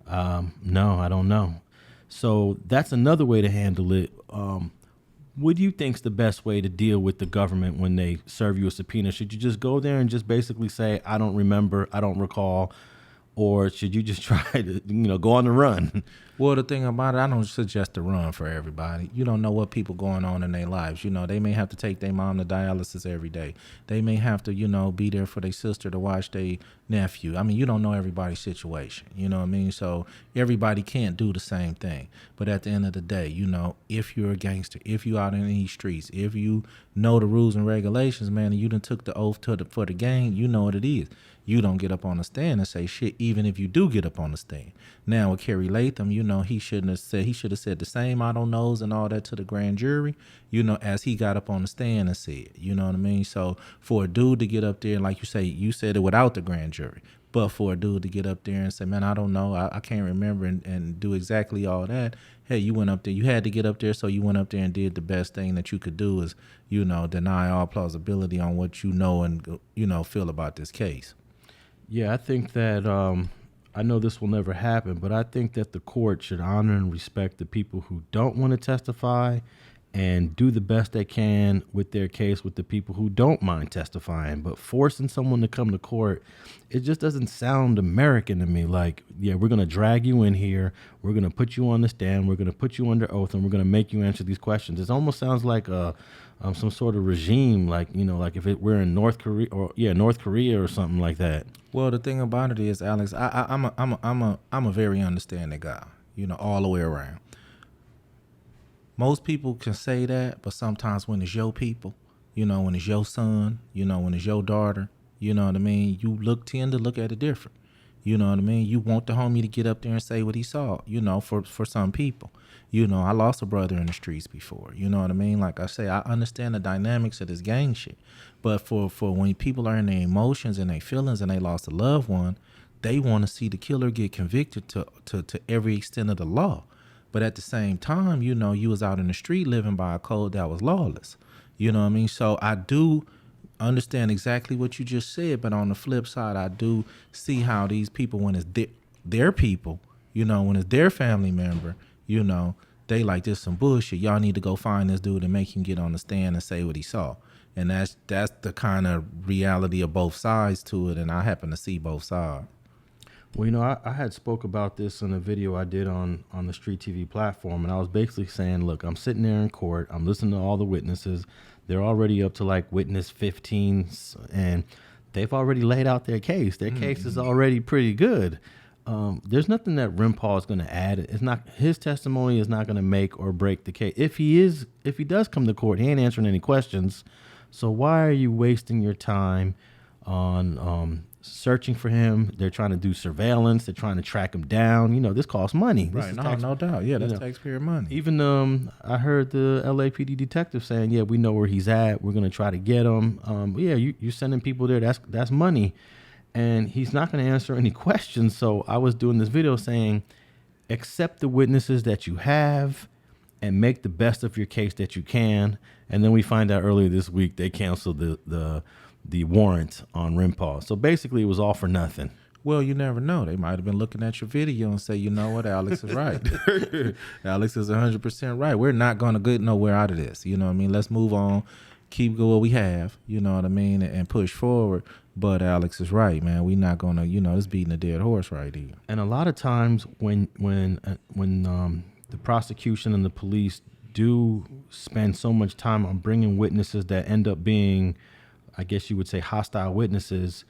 no, I don't know. So that's another way to handle it. What do you think's the best way to deal with the government when they serve you a subpoena? Should you just go there and just basically say, I don't remember, I don't recall? Or should you just try to, go on the run? Well, the thing about it, I don't suggest to run for everybody. You don't know what people going on in their lives. You know, they may have to take their mom to dialysis every day. They may have to, be there for their sister to watch their nephew. I mean, you don't know everybody's situation. You know what I mean? So everybody can't do the same thing. But at the end of the day, if you're a gangster, if you out in these streets, if you know the rules and regulations, man, and you done took the oath for the gang, you know what it is. You don't get up on the stand and say shit, even if you do get up on the stand. Now with Kerry Latham, he should have said the same I don't knows and all that to the grand jury, as he got up on the stand and said, you know what I mean? So for a dude to get up there, and like you said it without the grand jury, but for a dude to get up there and say, man, I don't know, I can't remember and do exactly all that. Hey, you went up there, you had to get up there, so you went up there and did the best thing that you could do is, deny all plausibility on what you know and, feel about this case. Yeah, I think that I know this will never happen, but I think that the court should honor and respect the people who don't want to testify and do the best they can with their case with the people who don't mind testifying. But forcing someone to come to court, it just doesn't sound American to me. Like, yeah, we're going to drag you in here. We're going to put you on the stand. We're going to put you under oath, and we're going to make you answer these questions. It almost sounds like some sort of regime, like, like if we're in North Korea or something like that. Well, the thing about it is, Alex, I'm a very understanding guy, all the way around. Most people can say that, but sometimes when it's your people, when it's your son, when it's your daughter, you know what I mean, you tend to look at it different. You know what I mean? You want the homie to get up there and say what he saw, for some people. I lost a brother in the streets before. You know what I mean? Like I say, I understand the dynamics of this gang shit. But for when people are in their emotions and their feelings and they lost a loved one, they want to see the killer get convicted to every extent of the law. But at the same time, you was out in the street living by a code that was lawless. You know what I mean? So I do understand exactly what you just said, but on the flip side, I do see how these people, when it's their people, when it's their family member, they like, this some bullshit. Y'all need to go find this dude and make him get on the stand and say what he saw. And that's the kind of reality of both sides to it, and I happen to see both sides. Well, I had spoke about this in a video I did on the StreetTV platform, and I was basically saying, look, I'm sitting there in court, I'm listening to all the witnesses. They're already up to like witness 15, and they've already laid out their case. Their case is already pretty good. There's nothing that Rimpaw is going to add. It's not, his testimony is not going to make or break the case. If he does come to court, he ain't answering any questions. So why are you wasting your time on searching for him? They're trying to do surveillance. They're trying to track him down. This costs money. Right, no doubt. Yeah, that's taxpayer money. Even I heard the LAPD detective saying, yeah, we know where he's at. We're going to try to get him. Yeah, you're sending people there. That's money. And he's not going to answer any questions. So I was doing this video saying, accept the witnesses that you have and make the best of your case that you can. And then we find out earlier this week they canceled the warrant on Rimpaw. So basically it was all for nothing. Well, you never know. They might have been looking at your video and say, you know what, Alex is right. Alex is 100% right. We're not going to get nowhere out of this. You know what I mean? Let's move on, keep going what we have, you know what I mean, and push forward. But Alex is right, man. We're not going to, it's beating a dead horse right here. And a lot of times when the prosecution and the police do spend so much time on bringing witnesses that end up being, I guess you would say, hostile witnesses,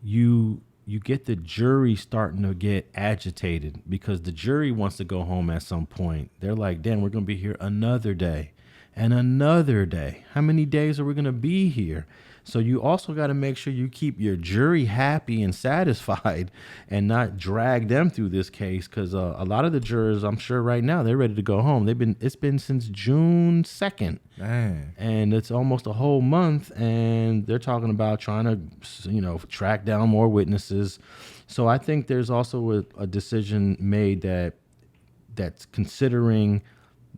you get the jury starting to get agitated because the jury wants to go home at some point. They're like, damn, we're going to be here another day and another day. How many days are we going to be here? So you also got to make sure you keep your jury happy and satisfied and not drag them through this case, because a lot of the jurors, I'm sure right now, they're ready to go home. It's been since June 2nd. Dang. And it's almost a whole month, and they're talking about trying to, track down more witnesses. So I think there's also a decision made that's considering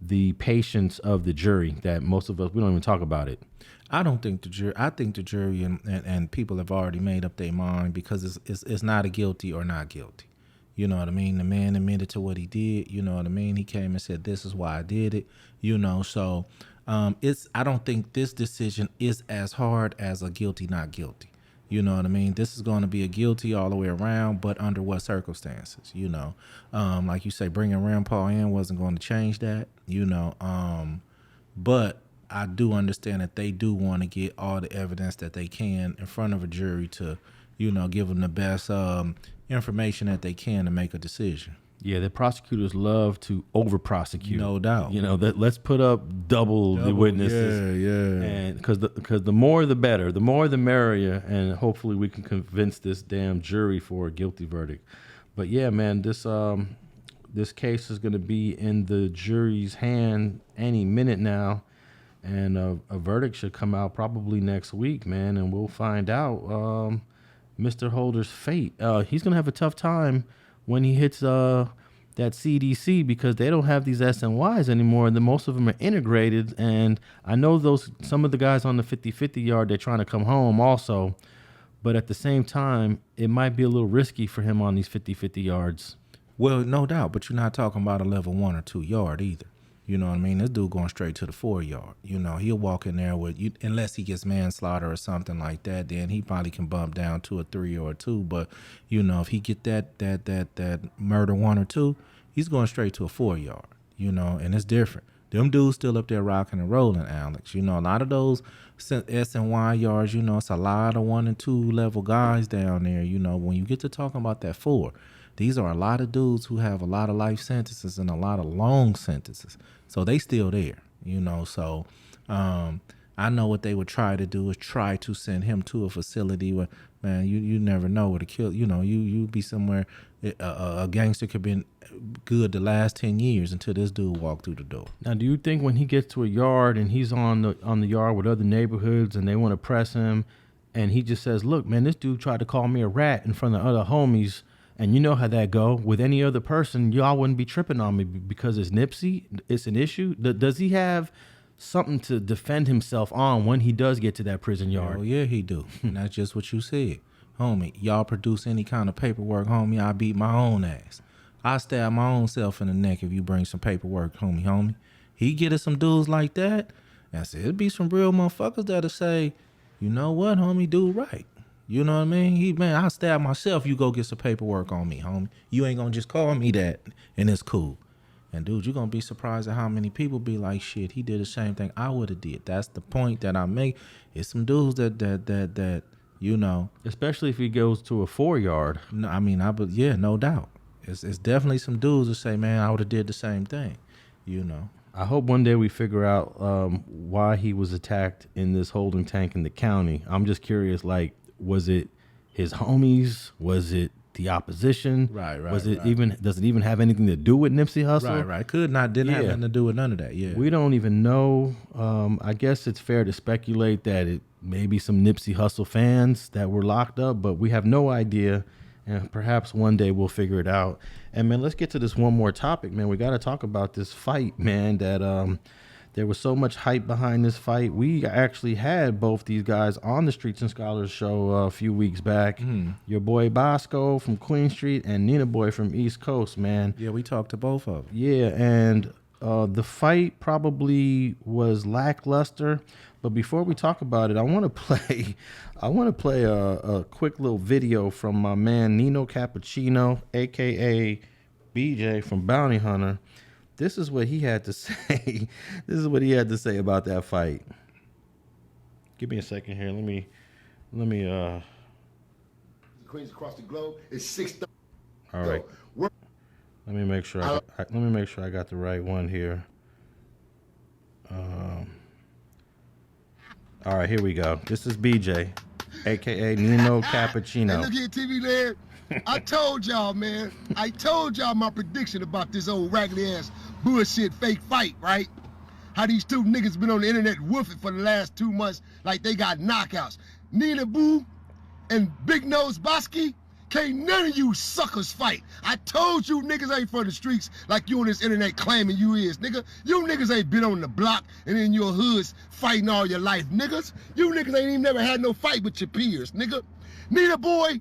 the patience of the jury that most of us, we don't even talk about it. I don't think the jury. I think the jury and people have already made up their mind, because it's not a guilty or not guilty. You know what I mean? The man admitted to what he did. You know what I mean? He came and said, "This is why I did it." So I don't think this decision is as hard as a guilty not guilty. You know what I mean? This is going to be a guilty all the way around, but under what circumstances? You know, like you say, bringing Grandpa in wasn't going to change that. You know, but I do understand that they do want to get all the evidence that they can in front of a jury to, you know, give them the best information that they can to make a decision. Yeah, the prosecutors love to over-prosecute. No doubt. You know, that let's put up double the witnesses. Yeah. And because the more the better, the more the merrier, and hopefully we can convince this damn jury for a guilty verdict. But yeah, man, this case is going to be in the jury's hand any minute now, and a verdict should come out probably next week, man, and we'll find out Mr. Holder's fate. He's going to have a tough time when he hits that CDC, because they don't have these SNYs anymore, and then most of them are integrated. And I know some of the guys on the 50-50 yard, they're trying to come home also, but at the same time, it might be a little risky for him on these 50-50 yards. Well, no doubt, but you're not talking about a level 1 or 2 yard either. You know what I mean? This dude going straight to the 4 yard. You know, he'll walk in there with you, unless he gets manslaughter or something like that. Then he probably can bump down to a 3 or a 2. But you know, if he get that murder 1 or 2, he's going straight to a 4 yard. You know, and it's different. Them dudes still up there rocking and rolling, Alex. You know, a lot of those S and Y yards. You know, it's a lot of 1 and 2 level guys down there. You know, when you get to talking about that 4. These are a lot of dudes who have a lot of life sentences and a lot of long sentences. So they still there, you know. So I know what they would try to do is try to send him to a facility where, man, you never know where to kill. You know, you be somewhere. A gangster could be good the last 10 years until this dude walked through the door. Now, do you think when he gets to a yard and he's on the yard with other neighborhoods and they want to press him, and he just says, look, man, this dude tried to call me a rat in front of other homies, and you know how that go. With any other person, y'all wouldn't be tripping on me because it's Nipsey. It's an issue. Does he have something to defend himself on when he does get to that prison yard? Oh, yeah, he do. And that's just what you said. Homie, y'all produce any kind of paperwork, homie, I beat my own ass. I stab my own self in the neck if you bring some paperwork, homie. He get us some dudes like that, and I said, it'd be some real motherfuckers that'll say, you know what, homie, do right. You know what I mean? I stab myself. You go get some paperwork on me, homie. You ain't gonna just call me that, and it's cool. And dude, you're gonna be surprised at how many people be like, shit, he did the same thing I would have did. That's the point that I make. It's some dudes that you know, especially if he goes to a 4 yard. No, I mean, yeah, no doubt. It's definitely some dudes that say, man, I would have did the same thing. You know. I hope one day we figure out why he was attacked in this holding tank in the county. I'm just curious, like, was it his homies? Was it the opposition? Right. Was it even? Does it even have anything to do with Nipsey Hussle? Right. Didn't have nothing to do with none of that. Yeah. We don't even know. I guess it's fair to speculate that it may be some Nipsey Hussle fans that were locked up, but we have no idea. And perhaps one day we'll figure it out. And man, let's get to this one more topic, man. We got to talk about this fight, man. That there was so much hype behind this fight. We actually had both these guys on the Streets and Scholars show a few weeks back. Your boy Bosko from Queen Street and Nina Boy from East Coast, man. Yeah, we talked to both of them. Yeah, and the fight probably was lackluster. But before we talk about it, I want to play a quick little video from my man Nino Cappuccino, aka BJ from Bounty Hunter. This is what he had to say. This is what he had to say about that fight. Give me a second here. Let me. Queens across the globe is 6. All right. Let me make sure. Let me make sure I got the right one here. All right, here we go. This is BJ, aka Nino Cappuccino. Hey, look here, TV land. I told y'all, man. I told y'all my prediction about this old raggedy ass bullshit fake fight, right? How these two niggas been on the internet woofing for the last 2 months like they got knockouts. Nina Boo and Big Nose Boskoe, can't none of you suckers fight. I told you niggas ain't for the streets like you on this internet claiming you is, nigga. You niggas ain't been on the block and in your hoods fighting all your life, niggas. You niggas ain't even never had no fight with your peers, nigga. Nina Boy,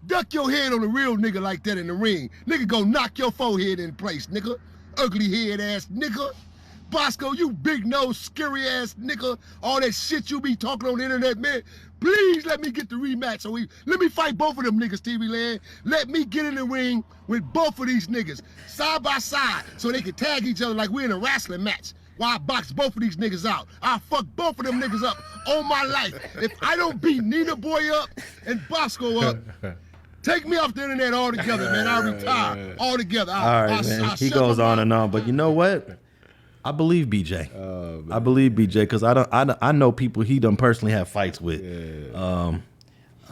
duck your head on a real nigga like that in the ring. Nigga go knock your forehead in place, nigga. Ugly head ass nigga. Bosko, you big nose, scary ass nigga, all that shit you be talking on the internet, man. Please let me get the rematch. Let me fight both of them niggas, TV Land. Let me get in the ring with both of these niggas, side by side, so they can tag each other like we're in a wrestling match. While I box both of these niggas out. I'll fuck both of them niggas up all my life. If I don't beat Nina Boy up and Bosko up, take me off the internet altogether, man. I'll retire altogether. All right, man. He goes on and on, but you know what? I believe BJ. I believe BJ because I know people he done personally have fights with. Yeah.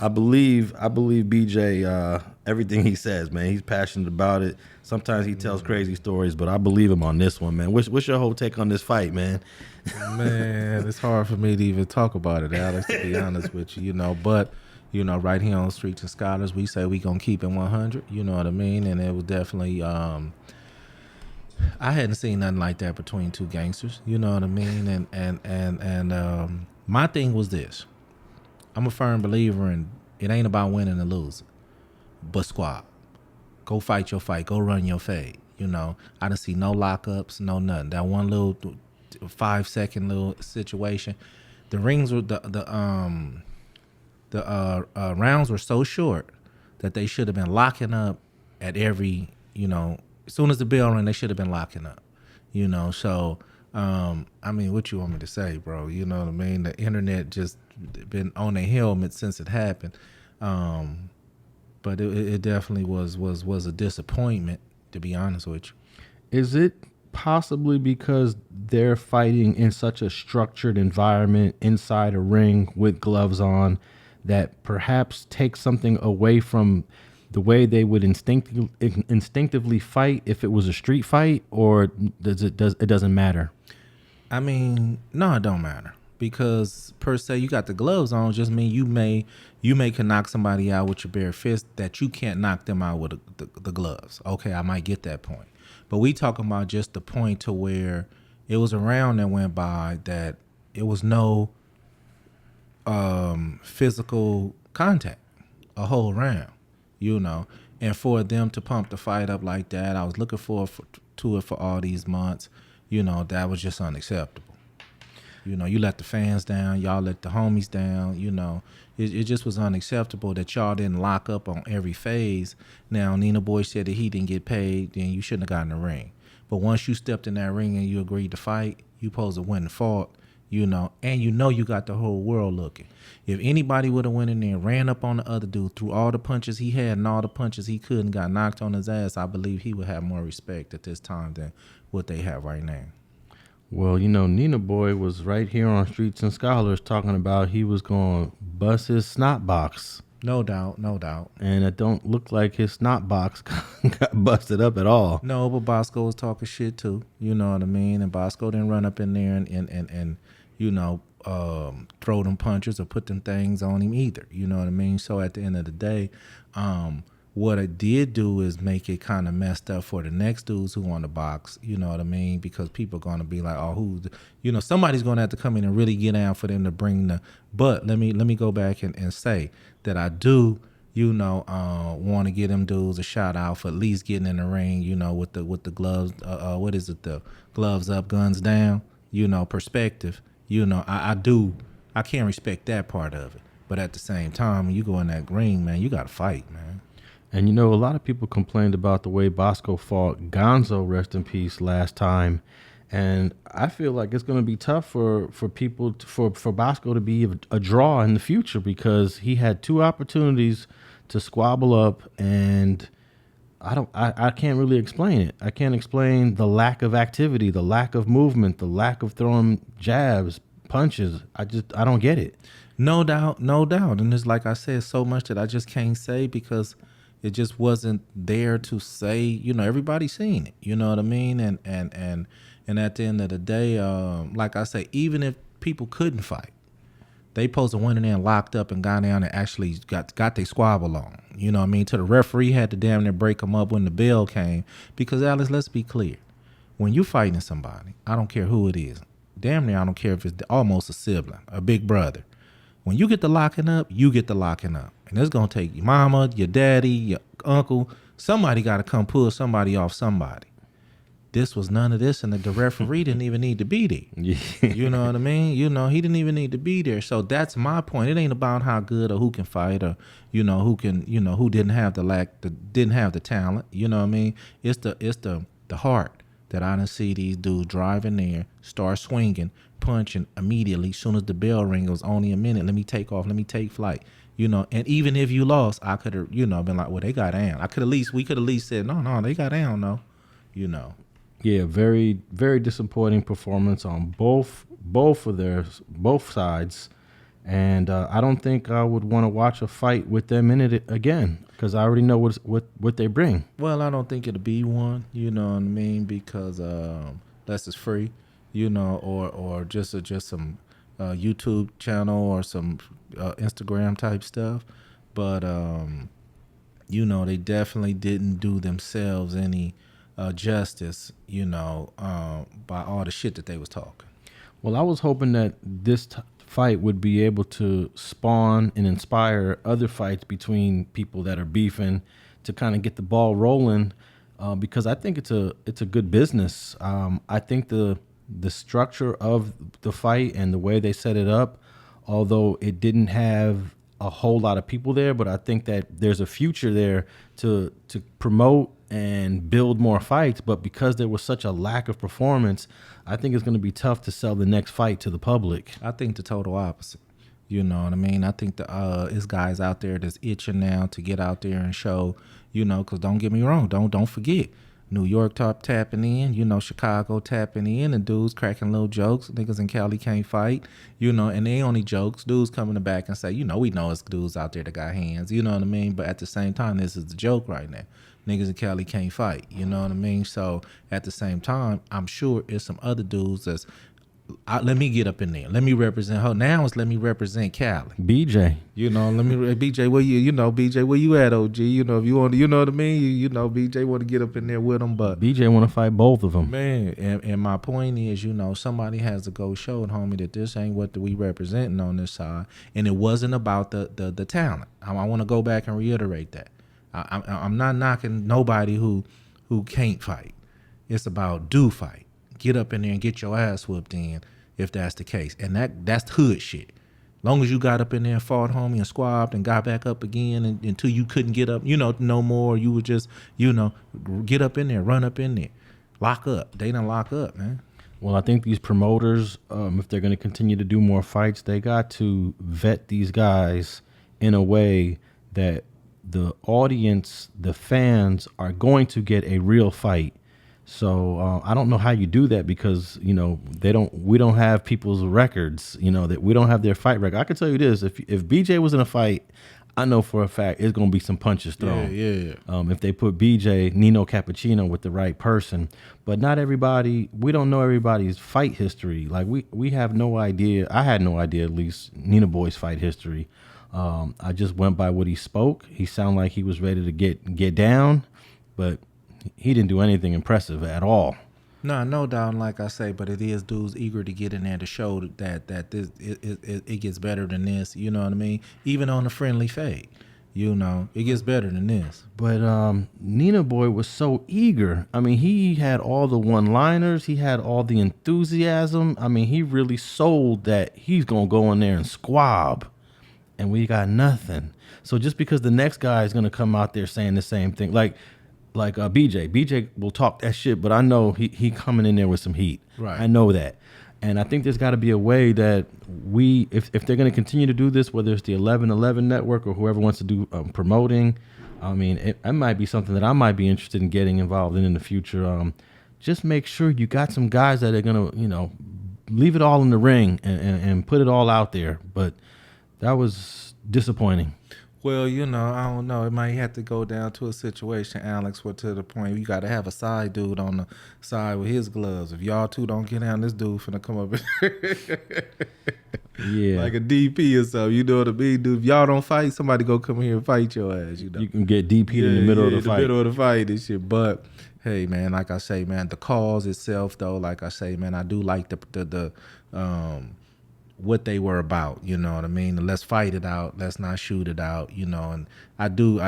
I believe BJ everything he says, man. He's passionate about it. Sometimes he tells crazy stories, but I believe him on this one, man. What's your whole take on this fight, man? Man, it's hard for me to even talk about it, Alex, to be honest with you, but right here on Streets and Scholars, we say we gonna keep it 100, you know what I mean? And it was definitely I hadn't seen nothing like that between two gangsters, you know what I mean? And my thing was this. I'm a firm believer in it ain't about winning or losing, but squad. Go fight your fight. Go run your fade. I didn't see no lockups, no nothing. That one little 5-second little situation. The rings were the rounds were so short that they should have been locking up at every. As soon as the bell rang, they should have been locking up. So I mean, what you want me to say, bro? You know what I mean? The internet just been on their helmet since it happened. But it definitely was a disappointment, to be honest with you. Is it possibly because they're fighting in such a structured environment inside a ring with gloves on that perhaps takes something away from the way they would instinctively fight if it was a street fight, or it doesn't matter? I mean, no, it don't matter. Because per se, you got the gloves on, just mean you may can knock somebody out with your bare fist that you can't knock them out with the gloves. Okay, I might get that point. But we talking about just the point to where it was a round that went by that it was no physical contact a whole round, And for them to pump the fight up like that, I was looking forward to it for all these months. That was just unacceptable. You let the fans down, y'all let the homies down, It just was unacceptable that y'all didn't lock up on every phase. Now, Nina Boy said that he didn't get paid, then you shouldn't have gotten the ring. But once you stepped in that ring and you agreed to fight, you supposed to win and fought, and you got the whole world looking. If anybody would have went in there and ran up on the other dude, threw all the punches he had and all the punches he could and got knocked on his ass, I believe he would have more respect at this time than what they have right now. Well, Nina Boy was right here on Streets and Scholars talking about he was going to bust his snot box. No doubt, no doubt. And it don't look like his snot box got busted up at all. No, but Bosko was talking shit too. You know what I mean? And Bosko didn't run up in there and throw them punches or put them things on him either. You know what I mean? So at the end of the day, what it did do is make it kind of messed up for the next dudes who want to box, you know what I mean? Because people are going to be like, oh, somebody's going to have to come in and really get down for them to bring the. But let me go back and say that I do, want to give them dudes a shout out for at least getting in the ring, with the gloves. What is it? The gloves up, guns down. Perspective. I can't respect that part of it. But at the same time, when you go in that ring, man, you got to fight, man. And a lot of people complained about the way Bosko fought Gonzo, rest in peace, last time. And I feel like it's going to be tough for people, for Bosko to be a draw in the future because he had 2 opportunities to squabble up, and I can't really explain it. I can't explain the lack of activity, the lack of movement, the lack of throwing jabs, punches. I don't get it. No doubt. And it's like I said, so much that I just can't say because it just wasn't there to say. Everybody's seen it. You know what I mean? And at the end of the day, like I say, even if people couldn't fight, they supposed to went in there and locked up and got down and actually got their squabble on. You know what I mean? To the referee had to damn near break them up when the bell came. Because, Alex, let's be clear. When you fighting somebody, I don't care who it is. Damn near I don't care if it's almost a sibling, a big brother. When you get the locking up, you get the locking up. And it's going to take your mama, your daddy, your uncle. Somebody got to come pull somebody off somebody. this was none of this, and the referee didn't even need to be there. Yeah. You know what I mean? You know, he didn't even need to be there. So that's my point. It ain't about how good or who can fight or, you know, who can, you know, who didn't have didn't have the talent. You know what I mean? It's the heart that I done see these dudes driving there, start swinging, punching immediately. Soon as the bell ring, it was only a minute. Let me take off. Let me take flight. You know, and even if you lost, I could have, you know, been like, well, they got down. We could at least said, no, they got down, no. You know. Yeah, very, very disappointing performance on both sides, and I don't think I would want to watch a fight with them in it again because I already know what they bring. Well, I don't think it'll be one. You know what I mean? Because less is free, you know, or just some YouTube channel or some Instagram type stuff, but you know, they definitely didn't do themselves any justice, you know, by all the shit that they was talking. Well, I was hoping that this fight would be able to spawn and inspire other fights between people that are beefing to kind of get the ball rolling, because I think it's a good business. I think the structure of the fight and the way they set it up, although it didn't have a whole lot of people there, but I think that there's a future there to promote and build more fights. But because there was such a lack of performance, I think it's going to be tough to sell the next fight to the public. I think the total opposite. You know what I mean? I think it's guys out there that's itching now to get out there and show, you know, because don't get me wrong, don't forget, New York tapping in, you know, Chicago tapping in, and dudes cracking little jokes. Niggas in Cali can't fight, you know, and they only jokes. Dudes coming back and say, you know, we know it's dudes out there that got hands, you know what I mean? But at the same time, this is the joke right now. Niggas in Cali can't fight, you know what I mean? So at the same time, I'm sure it's some other dudes that's, let me get up in there. Let me represent her. Now it's let me represent Cali. BJ. You know, let me BJ, where BJ, where you at, OG? You know, if you want, you know what I mean? You know, BJ want to get up in there with them, but BJ want to fight both of them. Man, and my point is, you know, somebody has to go show it, homie, that this ain't what we representing on this side. And it wasn't about the talent. I want to go back and reiterate that. I'm not knocking nobody who can't fight. It's about do fight. Get up in there and get your ass whooped in if that's the case. And that's hood shit. Long as you got up in there and fought, homie, and squabbed and got back up again until you couldn't get up, you know, no more. You would just, you know, get up in there, run up in there, lock up. They done lock up, man. Well, I think these promoters, if they're going to continue to do more fights, they got to vet these guys in a way that the audience, the fans, are going to get a real fight. So I don't know how you do that because, you know, we don't have people's records, you know, that we don't have their fight record. I can tell you this, if BJ was in a fight, I know for a fact it's going to be some punches thrown. Yeah. If they put BJ, Nino Cappuccino with the right person. But not everybody, we don't know everybody's fight history. Like we have no idea. I had no idea, at least, Nina Boy's fight history. I just went by what he spoke. He sounded like he was ready to get down, but he didn't do anything impressive at all. No doubt, like I say, but it is dudes eager to get in there to show that this it gets better than this. You know what I mean? Even on a friendly fade, you know, it gets better than this. But Nina Boy was so eager. I mean, he had all the one-liners. He had all the enthusiasm. I mean, he really sold that he's going to go in there and squab, and we got nothing. So just because the next guy is going to come out there saying the same thing, like BJ will talk that shit, but I know he coming in there with some heat. Right. I know that. And I think there's got to be a way that if they're going to continue to do this, whether it's the 1111 network or whoever wants to do promoting, I mean, it might be something that I might be interested in getting involved in the future. Just make sure you got some guys that are going to, you know, leave it all in the ring and put it all out there. But that was disappointing. Well, you know, I don't know. It might have to go down to a situation, Alex, where to the point you got to have a side dude on the side with his gloves. If y'all two don't get down, this dude finna come up Yeah, like a DP or something. You know what I mean, dude? If y'all don't fight, somebody go come here and fight your ass. You know, you can get DP'd in the middle of the fight. In the middle of the fight and shit. But hey, man, like I say, man, the cause itself, though, like I say, man, I do like the what they were about, you know what I mean? Let's fight it out, let's not shoot it out, you know. And I do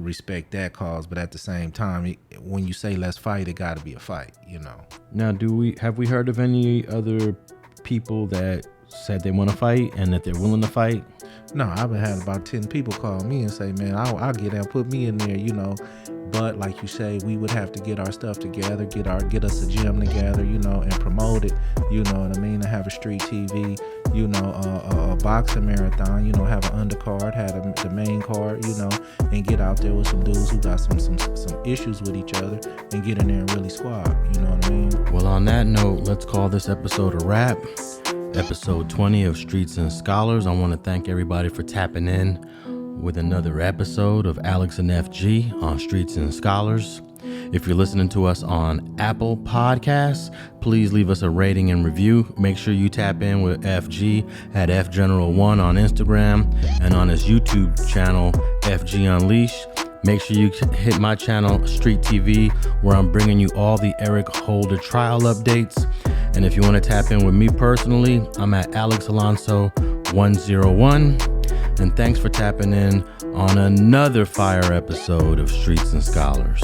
respect that cause, but at the same time, when you say let's fight, it got to be a fight, you know. Now, have we heard of any other people that said they want to fight and that they're willing to fight? No, I've had about 10 people call me and say, man, I'll get out, put me in there, you know. But like you say, we would have to get our stuff together, get us a gym together, you know, and promote it, you know what I mean, and have a street TV, you know, a boxing marathon, you know, have an undercard, have the main card, you know, and get out there with some dudes who got some issues with each other and get in there and really squad, you know what I mean? Well, on that note, let's call this episode a wrap. Episode 20 of Streets and Scholars. I want to thank everybody for tapping in with another episode of Alex and FG on Streets and Scholars. If you're listening to us on Apple Podcasts, please leave us a rating and review. Make sure you tap in with FG at FGeneral1 on Instagram and on his YouTube channel, FG Unleashed. Make sure you hit my channel, StreetTV, where I'm bringing you all the Eric Holder trial updates. And if you want to tap in with me personally, I'm at Alex Alonso 101. And thanks for tapping in on another fire episode of Streets and Scholars.